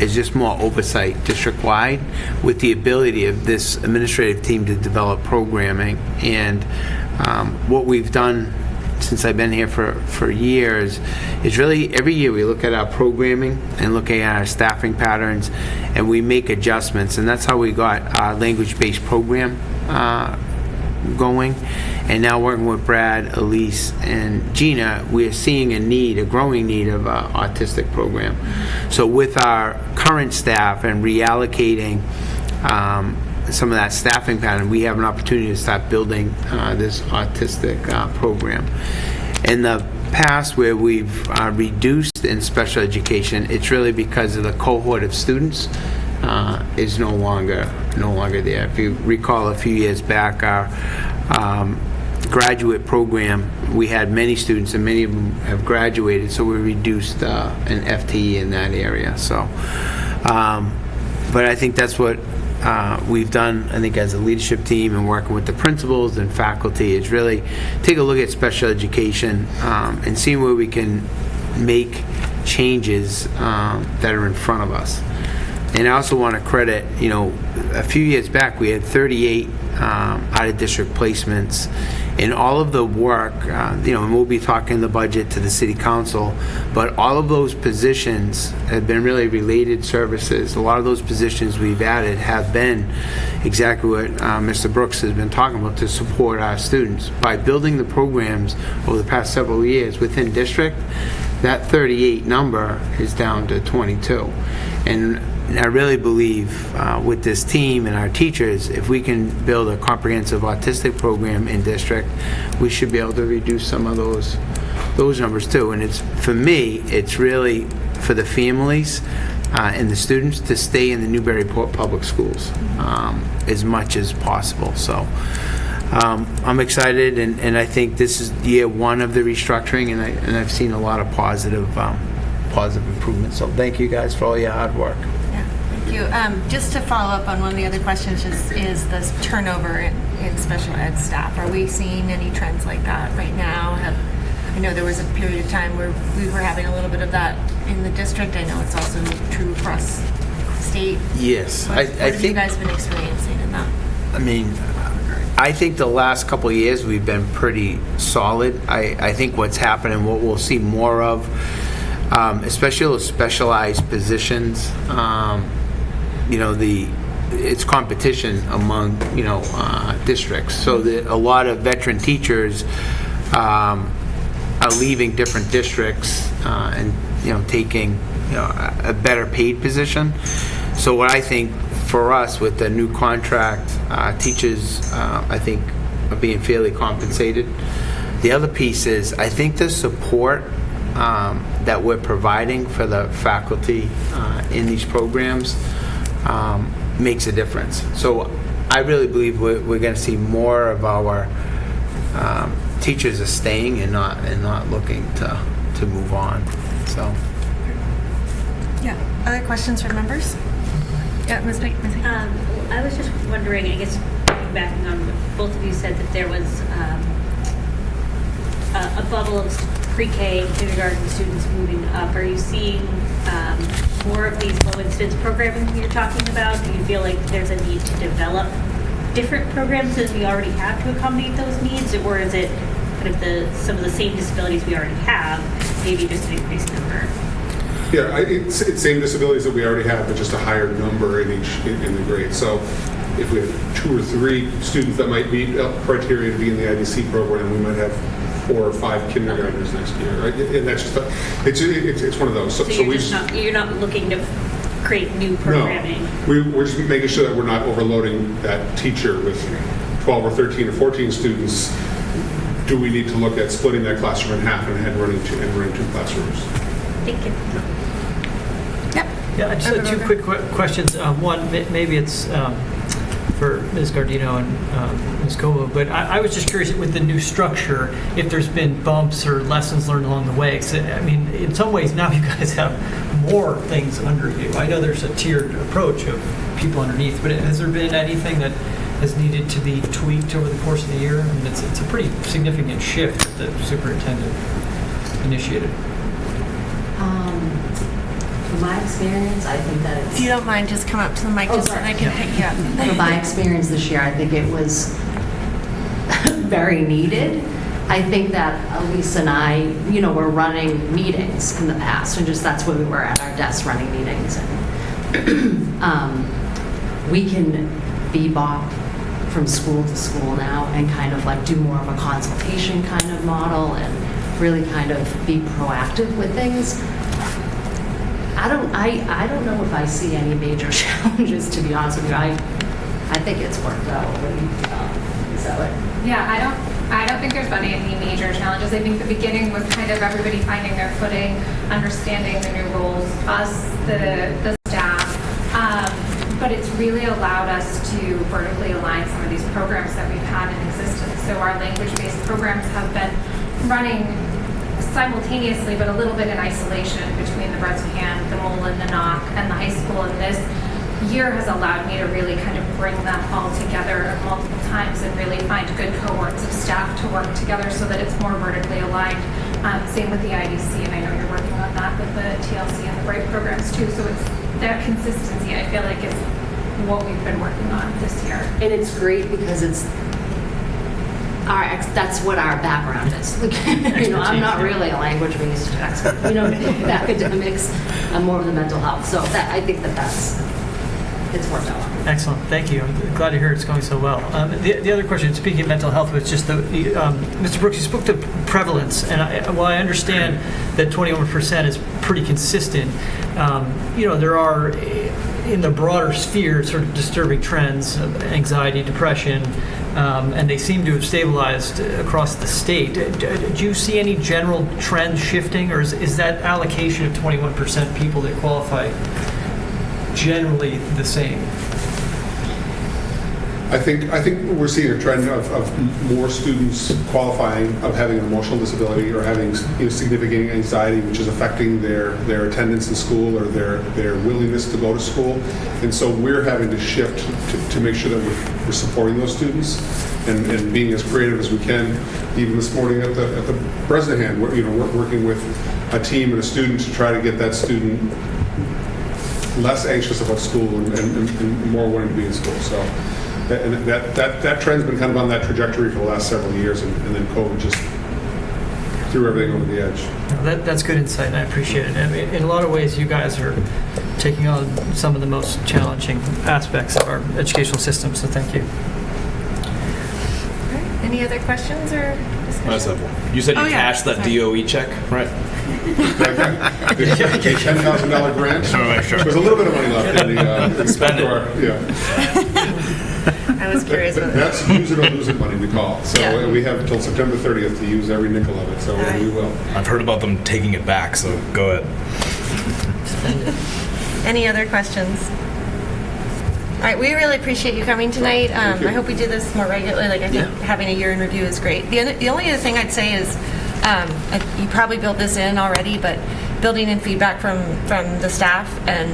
is just more oversight district-wide with the ability of this administrative team to develop programming. And what we've done since I've been here for years is really every year we look at our programming and looking at our staffing patterns, and we make adjustments. And that's how we got our language-based program going. And now working with Brad, Elise, and Gina, we are seeing a growing need of an autistic program. So with our current staff and reallocating some of that staffing pattern, we have an opportunity to start building this autistic program. In the past, where we've reduced in special education, it's really because of the cohort of students is no longer there. If you recall, a few years back, our graduate program, we had many students, and many of them have graduated, so we reduced an FTE in that area. So, but I think that's what we've done, I think, as a leadership team and working with the principals and faculty, is really take a look at special education and see where we can make changes that are in front of us. And I also want to credit, a few years back we had 38 out-of-district placements, and all of the work, and we'll be talking the budget to the city council, but all of those positions have been really related services. A lot of those positions we've added have been exactly what Mr. Brooks has been talking about, to support our students. By building the programs over the past several years within district, that 38 number is down to 22. And I really believe with this team and our teachers, if we can build a comprehensive autistic program in district, we should be able to reduce some of those numbers too. And for me, it's really for the families and the students to stay in the Newburyport Public Schools as much as possible. So I'm excited, and I think this is year one of the restructuring, and I've seen a lot of positive improvements. So thank you guys for all your hard work. Thank you. Just to follow up on one of the other questions, is this turnover in special ed staff. Are we seeing any trends like that right now? I know there was a period of time where we were having a little bit of that in the district. I know it's also true across state. Yes. What have you guys been experiencing in that? I think the last couple of years we've been pretty solid. I think what's happened and what we'll see more of, especially those specialized positions, it's competition among districts. So that a lot of veteran teachers are leaving different districts and taking a better paid position. So what I think for us with the new contract, teachers I think are being fairly compensated. The other piece is I think the support that we're providing for the faculty in these programs makes a difference. So I really believe we're going to see more of our teachers are staying and not looking to move on. So. Yeah. Other questions from members? Yeah, Ms. Pike. I was just wondering, I guess, backing on what both of you said, that there was a bubble of pre-K kindergarten students moving up. Are you seeing more of these low incidence programming you're talking about? Do you feel like there's a need to develop different programs that we already have to accommodate those needs, or is it kind of some of the same disabilities we already have, maybe just an increased number? Yeah, it's same disabilities that we already have, but just a higher number in the grade. So if we have 2 or 3 students that might meet criteria to be in the IDC program, we might have 4 or 5 kindergartners next year, right? And that's just it's one of those. So you're not looking to create new programming. No, we're just making sure that we're not overloading that teacher with 12 or 13 or 14 students. Do we need to look at splitting that classroom in half and running 2 classrooms? Thank you. Yeah, I just had 2 quick questions. One, maybe it's for Ms. Gardino and Ms. Como, but I was just curious with the new structure, if there's been bumps or lessons learned along the way. 'Cause, I mean, in some ways now you guys have more things under you. I know there's a tiered approach of people underneath, but has there been anything that has needed to be tweaked over the course of the year? I mean, it's a pretty significant shift that the superintendent initiated. From my experience, I think that it's... If you don't mind, just come up to the mic just so I can pick you up. From my experience this year, I think it was very needed. I think that Elise and I, were running meetings in the past, and just that's when we were at our desk running meetings. And we can bebop from school to school now and kind of like do more of a consultation kind of model and really kind of be proactive with things. I don't know if I see any major challenges, to be honest with you. I think it's worked out. What do you think? Is that what? Yeah, I don't think there's been any major challenges. I think the beginning was kind of everybody finding their footing, understanding the new roles, us, the staff. But it's really allowed us to vertically align some of these programs that we've had in existence. So our language-based programs have been running simultaneously, but a little bit in isolation between the Bresnahan, the Mullen, the Knock, and the high school. And this year has allowed me to really kind of bring them all together multiple times and really find good cohorts of staff to work together so that it's more vertically aligned. Same with the IDC, and I know you're working on that with the TLC and the BRIGHT programs too. So it's that consistency, I feel like, is what we've been working on this year. And it's great because that's what our background is. I'm not really a language-based expert. Academics, I'm more of the mental health. So I think it's worked out. Excellent, thank you. I'm glad to hear it's going so well. The other question, speaking of mental health, was just Mr. Brooks, you spoke to prevalence, and while I understand that 21% is pretty consistent, there are in the broader sphere sort of disturbing trends of anxiety, depression, and they seem to have stabilized across the state. Do you see any general trend shifting, or is that allocation of 21% people that qualify generally the same? I think we're seeing a trend of more students qualifying of having an emotional disability or having significant anxiety, which is affecting their attendance in school or their willingness to go to school. And so we're having to shift to make sure that we're supporting those students and being as creative as we can. Even this morning at the Bresnahan, we're working with a team and a student to try to get that student less anxious about school and more wanting to be in school. So. And that trend's been kind of on that trajectory for the last several years, and then COVID just threw everything over the edge. That's good insight, and I appreciate it. I mean, in a lot of ways, you guys are taking on some of the most challenging aspects of our educational system, so thank you. All right. Any other questions or discussion? You said you cashed that DOE check, right? The $10,000 grant. Sure. There's a little bit of money left in the spend it. I was curious. That's use it or lose it money, we call it. So we have until September 30th to use every nickel of it. So we will. I've heard about them taking it back. So go ahead. Any other questions? All right, we really appreciate you coming tonight. I hope we do this more regularly. I think having a year in review is great. The only other thing I'd say is, you probably built this in already, but building in feedback from the staff and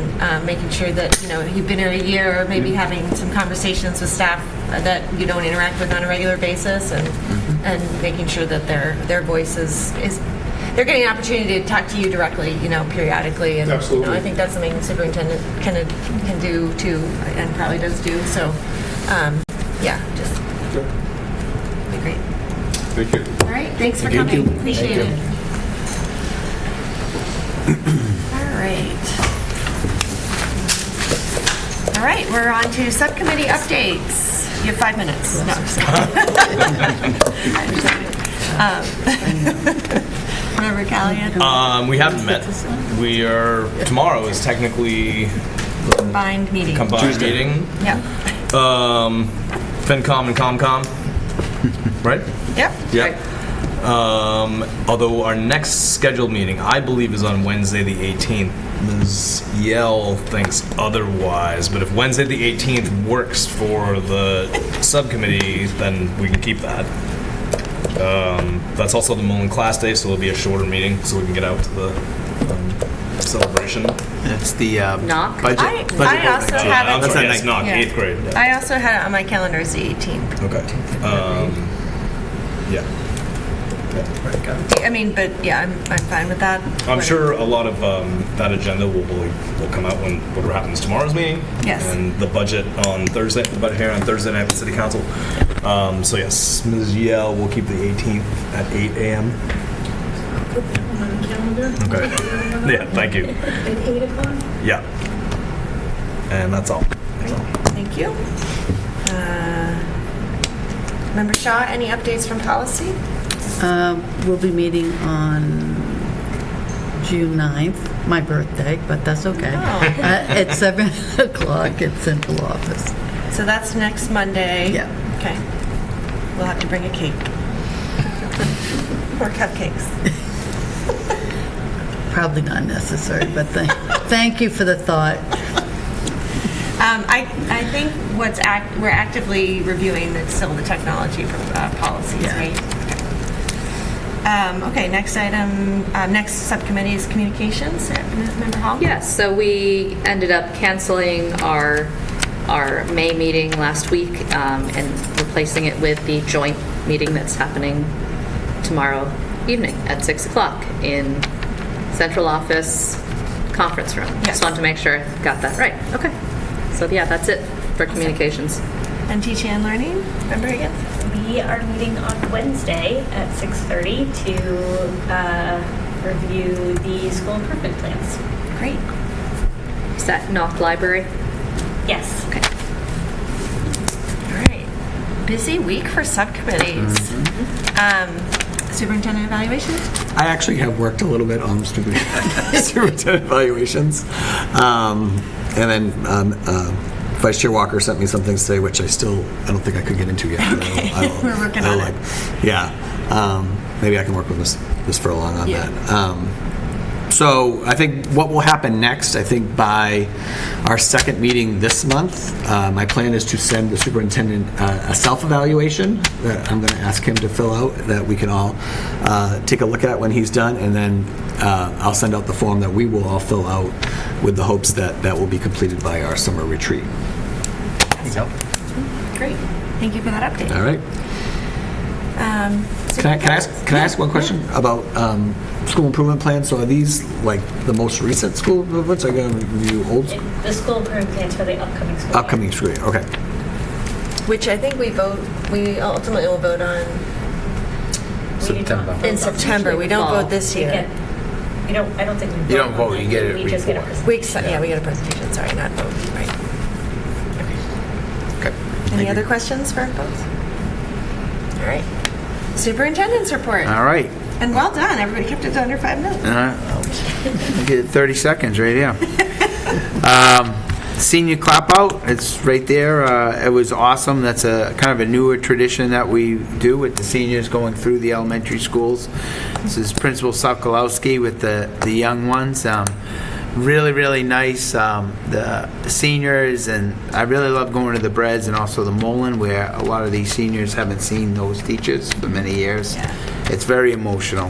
making sure that you've been here a year, or maybe having some conversations with staff that you don't interact with on a regular basis, and making sure that their voice is they're getting an opportunity to talk to you directly, periodically. And, Absolutely. I think that's something the superintendent can do too, and probably does do. So, just be great. Thank you. All right, thanks for coming. Appreciate it. All right, we're on to subcommittee updates. You have 5 minutes. No, I'm just kidding. Member Callahan? We haven't met. Tomorrow is technically Combined meeting. meeting. Yep. FinCom and ComCom, right? Yep. Yep. Although our next scheduled meeting, I believe, is on Wednesday the 18th. Ms. Yell thinks otherwise, but if Wednesday the 18th works for the subcommittee, then we can keep that. That's also the Mullen class day, so it'll be a shorter meeting, so we can get out to the celebration. It's the Knock. budget. I also have it. That's next knock, Yeah. 8th grade. Yeah. I also had it on my calendar as the 18th. Okay. Yeah. I mean, but yeah, I'm fine with that. I'm sure a lot of that agenda will come out when whatever happens tomorrow's meeting. Yes. And the budget on Thursday, the budget hearing on Thursday night with City Council. So yes, Ms. Yell will keep the 18th at 8 a.m. On the calendar. Okay. Yeah, thank you. At 8 o'clock? Yeah. And that's all. Thank you. Member Shaw, any updates from policy? We'll be meeting on June 9th, my birthday, but that's okay. At 7 o'clock at Central Office. So that's next Monday. Yeah. Okay. We'll have to bring a cake. Or cupcakes. Probably not necessary, but thank you for the thought. I think we're actively reviewing still the technology policies, right? Okay, next item, next subcommittee is communications. Member Hall? Yes, so we ended up canceling our May meeting last week and replacing it with the joint meeting that's happening tomorrow evening at 6 o'clock in Central Office Conference Room. Yes. Just wanted to make sure I got that right. Okay. So yeah, that's it for communications. And teaching and learning, Member Higgins? We are meeting on Wednesday at 6:30 to review the school improvement plans. Great. Is that Knock Library? Yes. Okay. All right. Busy week for subcommittees. Superintendent evaluations? I actually have worked a little bit on superintendent evaluations. And then Vice Chair Walker sent me some things today, which I don't think I could get into yet. Okay. We're working on it. Yeah. Maybe I can work with Ms. Furlong on that. So I think what will happen next, I think by our second meeting this month, my plan is to send the superintendent a self-evaluation that I'm going to ask him to fill out that we can all take a look at when he's done, and then I'll send out the form that we will all fill out with the hopes that that will be completed by our summer retreat. Yep. Great. Thank you for that update. All right. Can I ask one question about school improvement plans? So are these like the most recent school improvements? Are you going to review old? The school improvement plans for the upcoming school year. Upcoming school year. Okay. Which I think we ultimately will vote on September. in September. We don't vote this year. I don't think we vote. You don't vote, you get a We just get a report. presentation. We get a presentation. Sorry, not vote. Right. Okay. Any other questions for folks? All right. Superintendent's report. All right. And well done. Everybody kept it to under 5 minutes. I'll get it 30 seconds right here. Senior clap out, it's right there. It was awesome. That's a kind of a newer tradition that we do with the seniors going through the elementary schools. This is Principal Sokolowski with the young ones. Really, really nice. The seniors, and I really love going to the Breads and also the Mullen, where a lot of these seniors haven't seen those teachers for many years. Yeah. It's very emotional.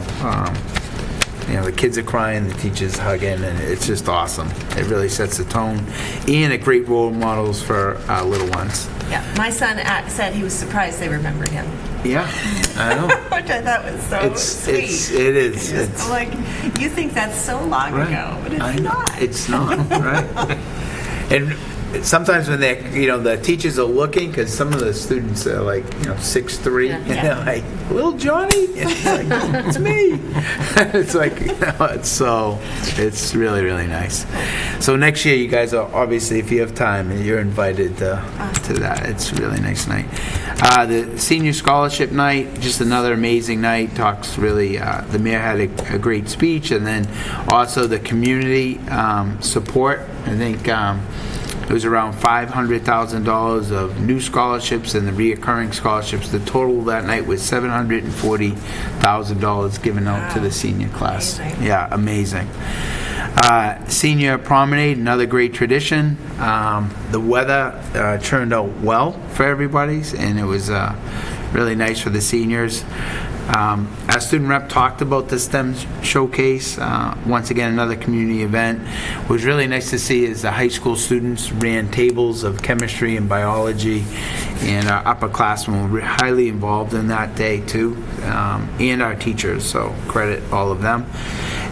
the kids are crying, the teachers hugging, and it's just awesome. It really sets the tone, and a great role models for our little ones. Yeah, my son said he was surprised they remembered him. Yeah, I know. Which I thought was so sweet. It is. It's like, you think that's so long Right. ago, but it's I know. not. It's not, right? And sometimes when they, the teachers are looking, because some of the students are like, 6'3", and they're like, "Little Johnny," and it's like, "It's me." It's like, it's really, really nice. So next year, you guys are obviously, if you have time, you're invited to that. It's a really nice night. The senior scholarship night, just another amazing night. Talks really, the mayor had a great speech, and then also the community support. I think it was around $500,000 of new scholarships and the reoccurring scholarships. The total that night was $740,000 given out to the senior class. Amazing. Yeah, amazing. Senior promenade, another great tradition. The weather turned out well for everybody, and it was really nice for the seniors. Our student rep talked about the STEM showcase. Once again, another community event. What was really nice to see is the high school students ran tables of chemistry and biology, and our upperclassmen were highly involved in that day too, and our teachers, so credit all of them.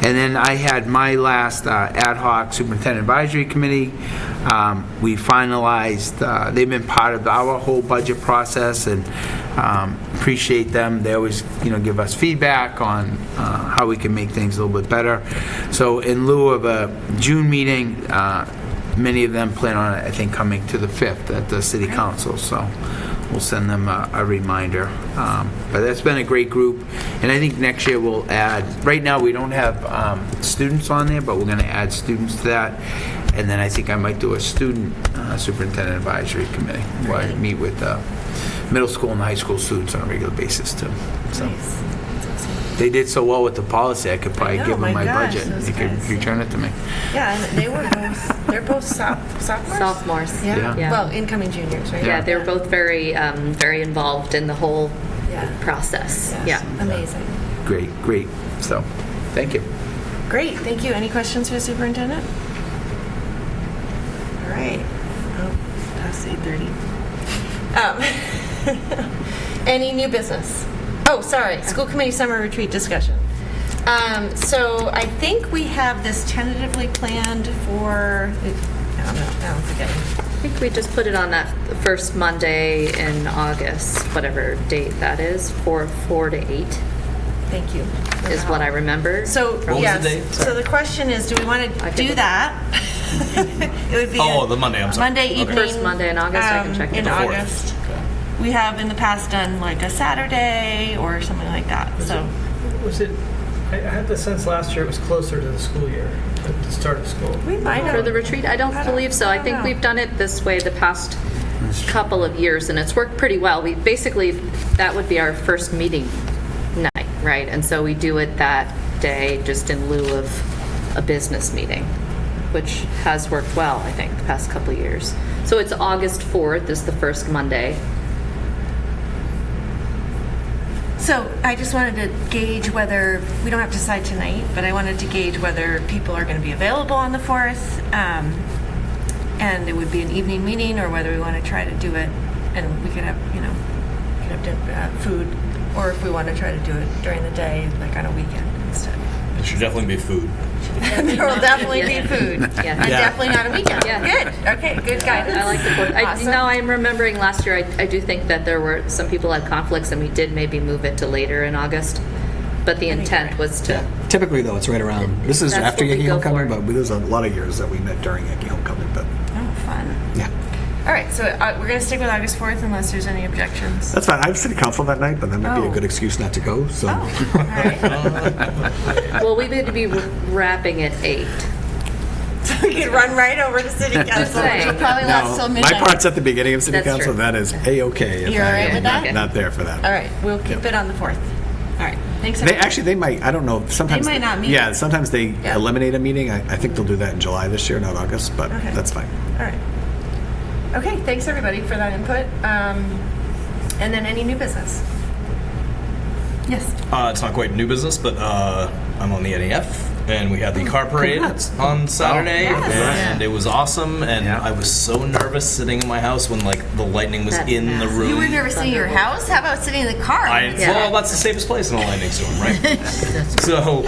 And then I had my last ad hoc superintendent advisory committee. We finalized, they've been part of our whole budget process, and appreciate them. They always give us feedback on how we can make things a little bit better. So in lieu of a June meeting, many of them plan on, I think, coming to the 5th at the city council. So we'll send them a reminder. But that's been a great group, and I think next year we'll add, right now we don't have students on there, but we're going to add students to that. And then I think I might do a student superintendent advisory committee where I meet with middle school and high school students on a regular basis too. So Nice. they did so well with the policy, I could probably give them my gosh, budget. those They could guys. return it to me. Yeah, and they're both sophomores? Sophomores. Yeah. Yeah. Well, incoming juniors, right? Yeah, they were both very, very involved in the whole Yeah. process. Yes. Yeah. Amazing. Great. So, thank you. Great, thank you. Any questions for the superintendent? All right. Oh, past 8:30. Any new business? Oh, sorry, school committee summer retreat discussion. So I think we have this tentatively planned for, I'm forgetting. I think we just put it on that first Monday in August, whatever date that is, 4 to 8. Thank you. Is what I remember. So, What was yes, the date? so the question is, do we want to do that? It would be the Monday, I'm sorry. Monday Okay. evening. First Monday in August, I can check it. In The 4th. August. We have in the past done like a Saturday or something like that, so. Was it, I had the sense last year it was closer to the school year, at the start of school. We might For have. the retreat, I don't believe so. I think know. we've done it this way the past couple of years, and it's worked pretty well. We basically, that would be our first meeting night, right? And so we do it that day just in lieu of a business meeting, which has worked well, I think, the past couple of years. So it's August 4th is the first Monday. So I just wanted to gauge whether, we don't have to decide tonight, but I wanted to gauge whether people are going to be available on the 4th, and it would be an evening meeting, or whether we want to try to do it, and we could have, food, or if we want to try to do it during the day, like on a weekend instead. There should definitely be food. There will definitely be food. Yeah. And definitely not a weekend. Yeah. Good. Okay, good guidance. I like the board. Awesome. Now I'm remembering last year, I do think that there were some people had conflicts, and we did maybe move it to later in August. But the intent was to. Typically, though, it's right around. This is That's after what we Yankee go Homecoming, for. but there's a lot of years that we met during Yankee Homecoming. But Oh, fun. yeah, All right, so we're going to stick with August 4th unless there's any objections. that's fine. I have city council that night, but that might be Oh. a good excuse not to go. So. All right. Well, we would be wrapping at 8. So we could run right over to city council, which saying. will probably last till No, midnight. my part's at the beginning of city That's council. true. That is a-okay. If You're all right I'm with that? Not there for that. All right, we'll keep it on the 4th. All right, thanks. They actually, they might. I don't know. Sometimes might not meet. Yeah, sometimes they Yeah. eliminate a meeting. I think they'll do that in July this year, not August. But Okay. that's fine. All right. Okay, thanks everybody for that input. And then any new business? Yes. It's not quite new business, but I I'm on the NEF, and we had the car parade on Saturday, and it was awesome. And I was so nervous sitting in my house when like the lightning was in the room. You were nervous in your house? How about sitting in the car? Well, that's the safest place in a lightning storm, right? So,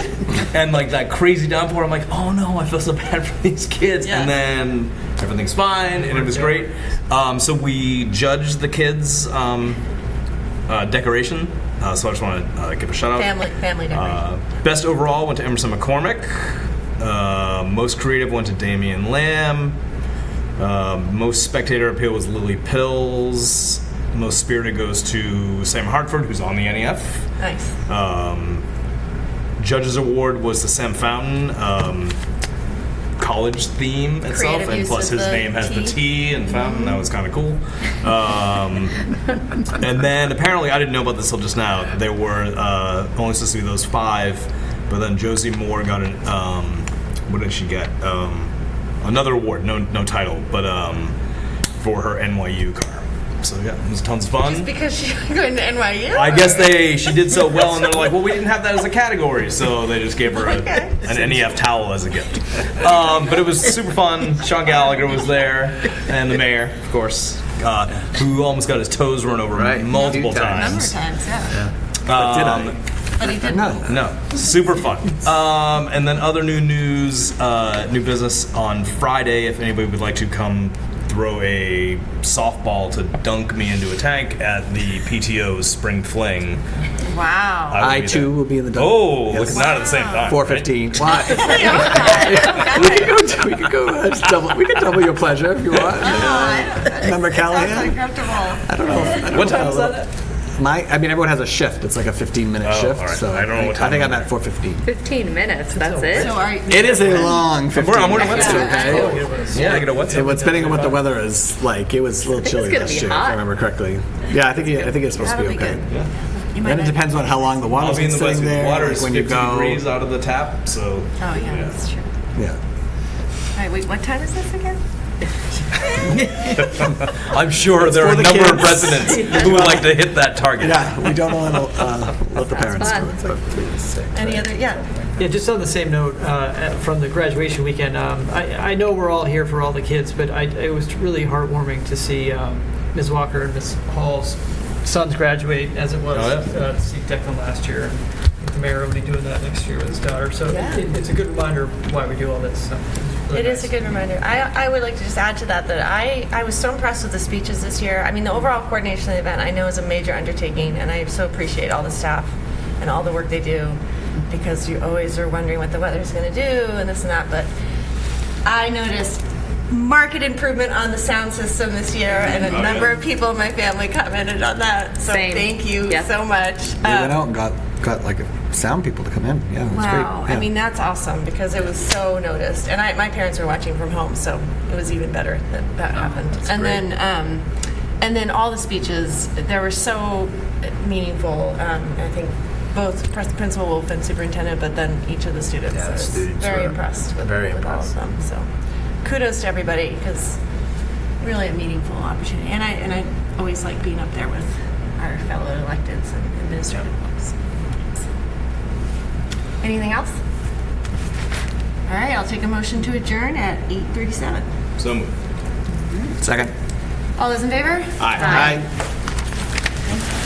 and like that crazy downpour, I'm like, oh no, I feel so bad for these kids. And then everything's fine, and it was great. So we judged the kids' decoration. So I just want to give a shout out. Family decoration. Best overall went to Emerson McCormick. Most creative went to Damian Lamb. Most spectator appeal was Lily Pills. Most spirited goes to Sam Hartford, who's on the NEF. Nice. Judges award was the Sam Fountain college theme itself, Creative and use plus of his the name has the T. T and Fountain. That was kind of cool. And then apparently, I didn't know about this till just now. There were only supposed to be those 5, but then Josie Moore got an what did she get? Another award, no title, but for her NYU car. So yeah, it was tons of fun. Just because she's going to NYU? I guess she did so well, and they're like, well, we didn't have that as a category, so they just gave her an NEF towel as a gift. But it was super fun. Sean Gallagher was there, and the mayor, of course, who almost got his toes run over multiple times. A number of times, yeah. But he didn't. No. Super fun. And then other new news, new business on Friday. If anybody would like to come throw a softball to dunk me into a tank at the PTO's Spring Fling. Wow. I too will be in the dunk. Oh, look, not at the same time. 4:15. We could go. We could double your pleasure if you want. Remember Callahan? I don't know. What time is that? Everyone has a shift. It's like a 15-minute shift. All right. So I don't know what time I think I'm at 4:15. 15 minutes, that's it? So It is a long 15 I'm wearing a minutes. wetsuit. Yeah, I get a wetsuit. What's depending on what the weather is like, it was a little chilly gonna last be year, if hot. I remember correctly. Yeah, I think it's supposed to be That'll be okay. good. Then it depends on how long the I'll water's be in been the sitting wetsuit. there. Water like is when 50 you go. degrees out of the tap, so. Oh, yeah, that's true. Yeah. All right, wait, what time is this again? I'm sure there are a for the number of kids. residents who would like to hit that target. Yeah, we don't want to let the parents fun. do it. It's like 3 to 6. Any other, Yeah, just on the same note, from the graduation weekend, I know we're all here for all the kids, but it was really heartwarming to see Ms. Walker and Ms. Hall's sons graduate, as it was to see Declan last year. And the mayor will be doing that next year with his daughter. So it's a good reminder of why we do all this stuff. It is a good reminder. I would like to just add to that I was so impressed with the speeches this year. I mean, the overall coordination of the event I know is a major undertaking, and I so appreciate all the staff and all the work they do, because you always are wondering what the weather's going to do and this and that. But I noticed marked improvement on the sound system this year, and a number of people in my family commented on that. So thank you so much. We went out and got like sound people to come in. Yeah, it was great. Wow, Yeah. I mean, that's awesome, because it was so noticed. And my parents were watching from home, so it was even better that that happened. And then all the speeches, they were so meaningful. I think both Principal Wolf and Superintendent, but then each of the students. Yeah, the I was students very were impressed with all of them. So kudos to everybody, because really a meaningful opportunity. And I always like being up there with our fellow electeds and administrative folks. Anything else? All right, I'll take a motion to adjourn at 8:37. So moved. Second. All those in favor? Aye. Aye.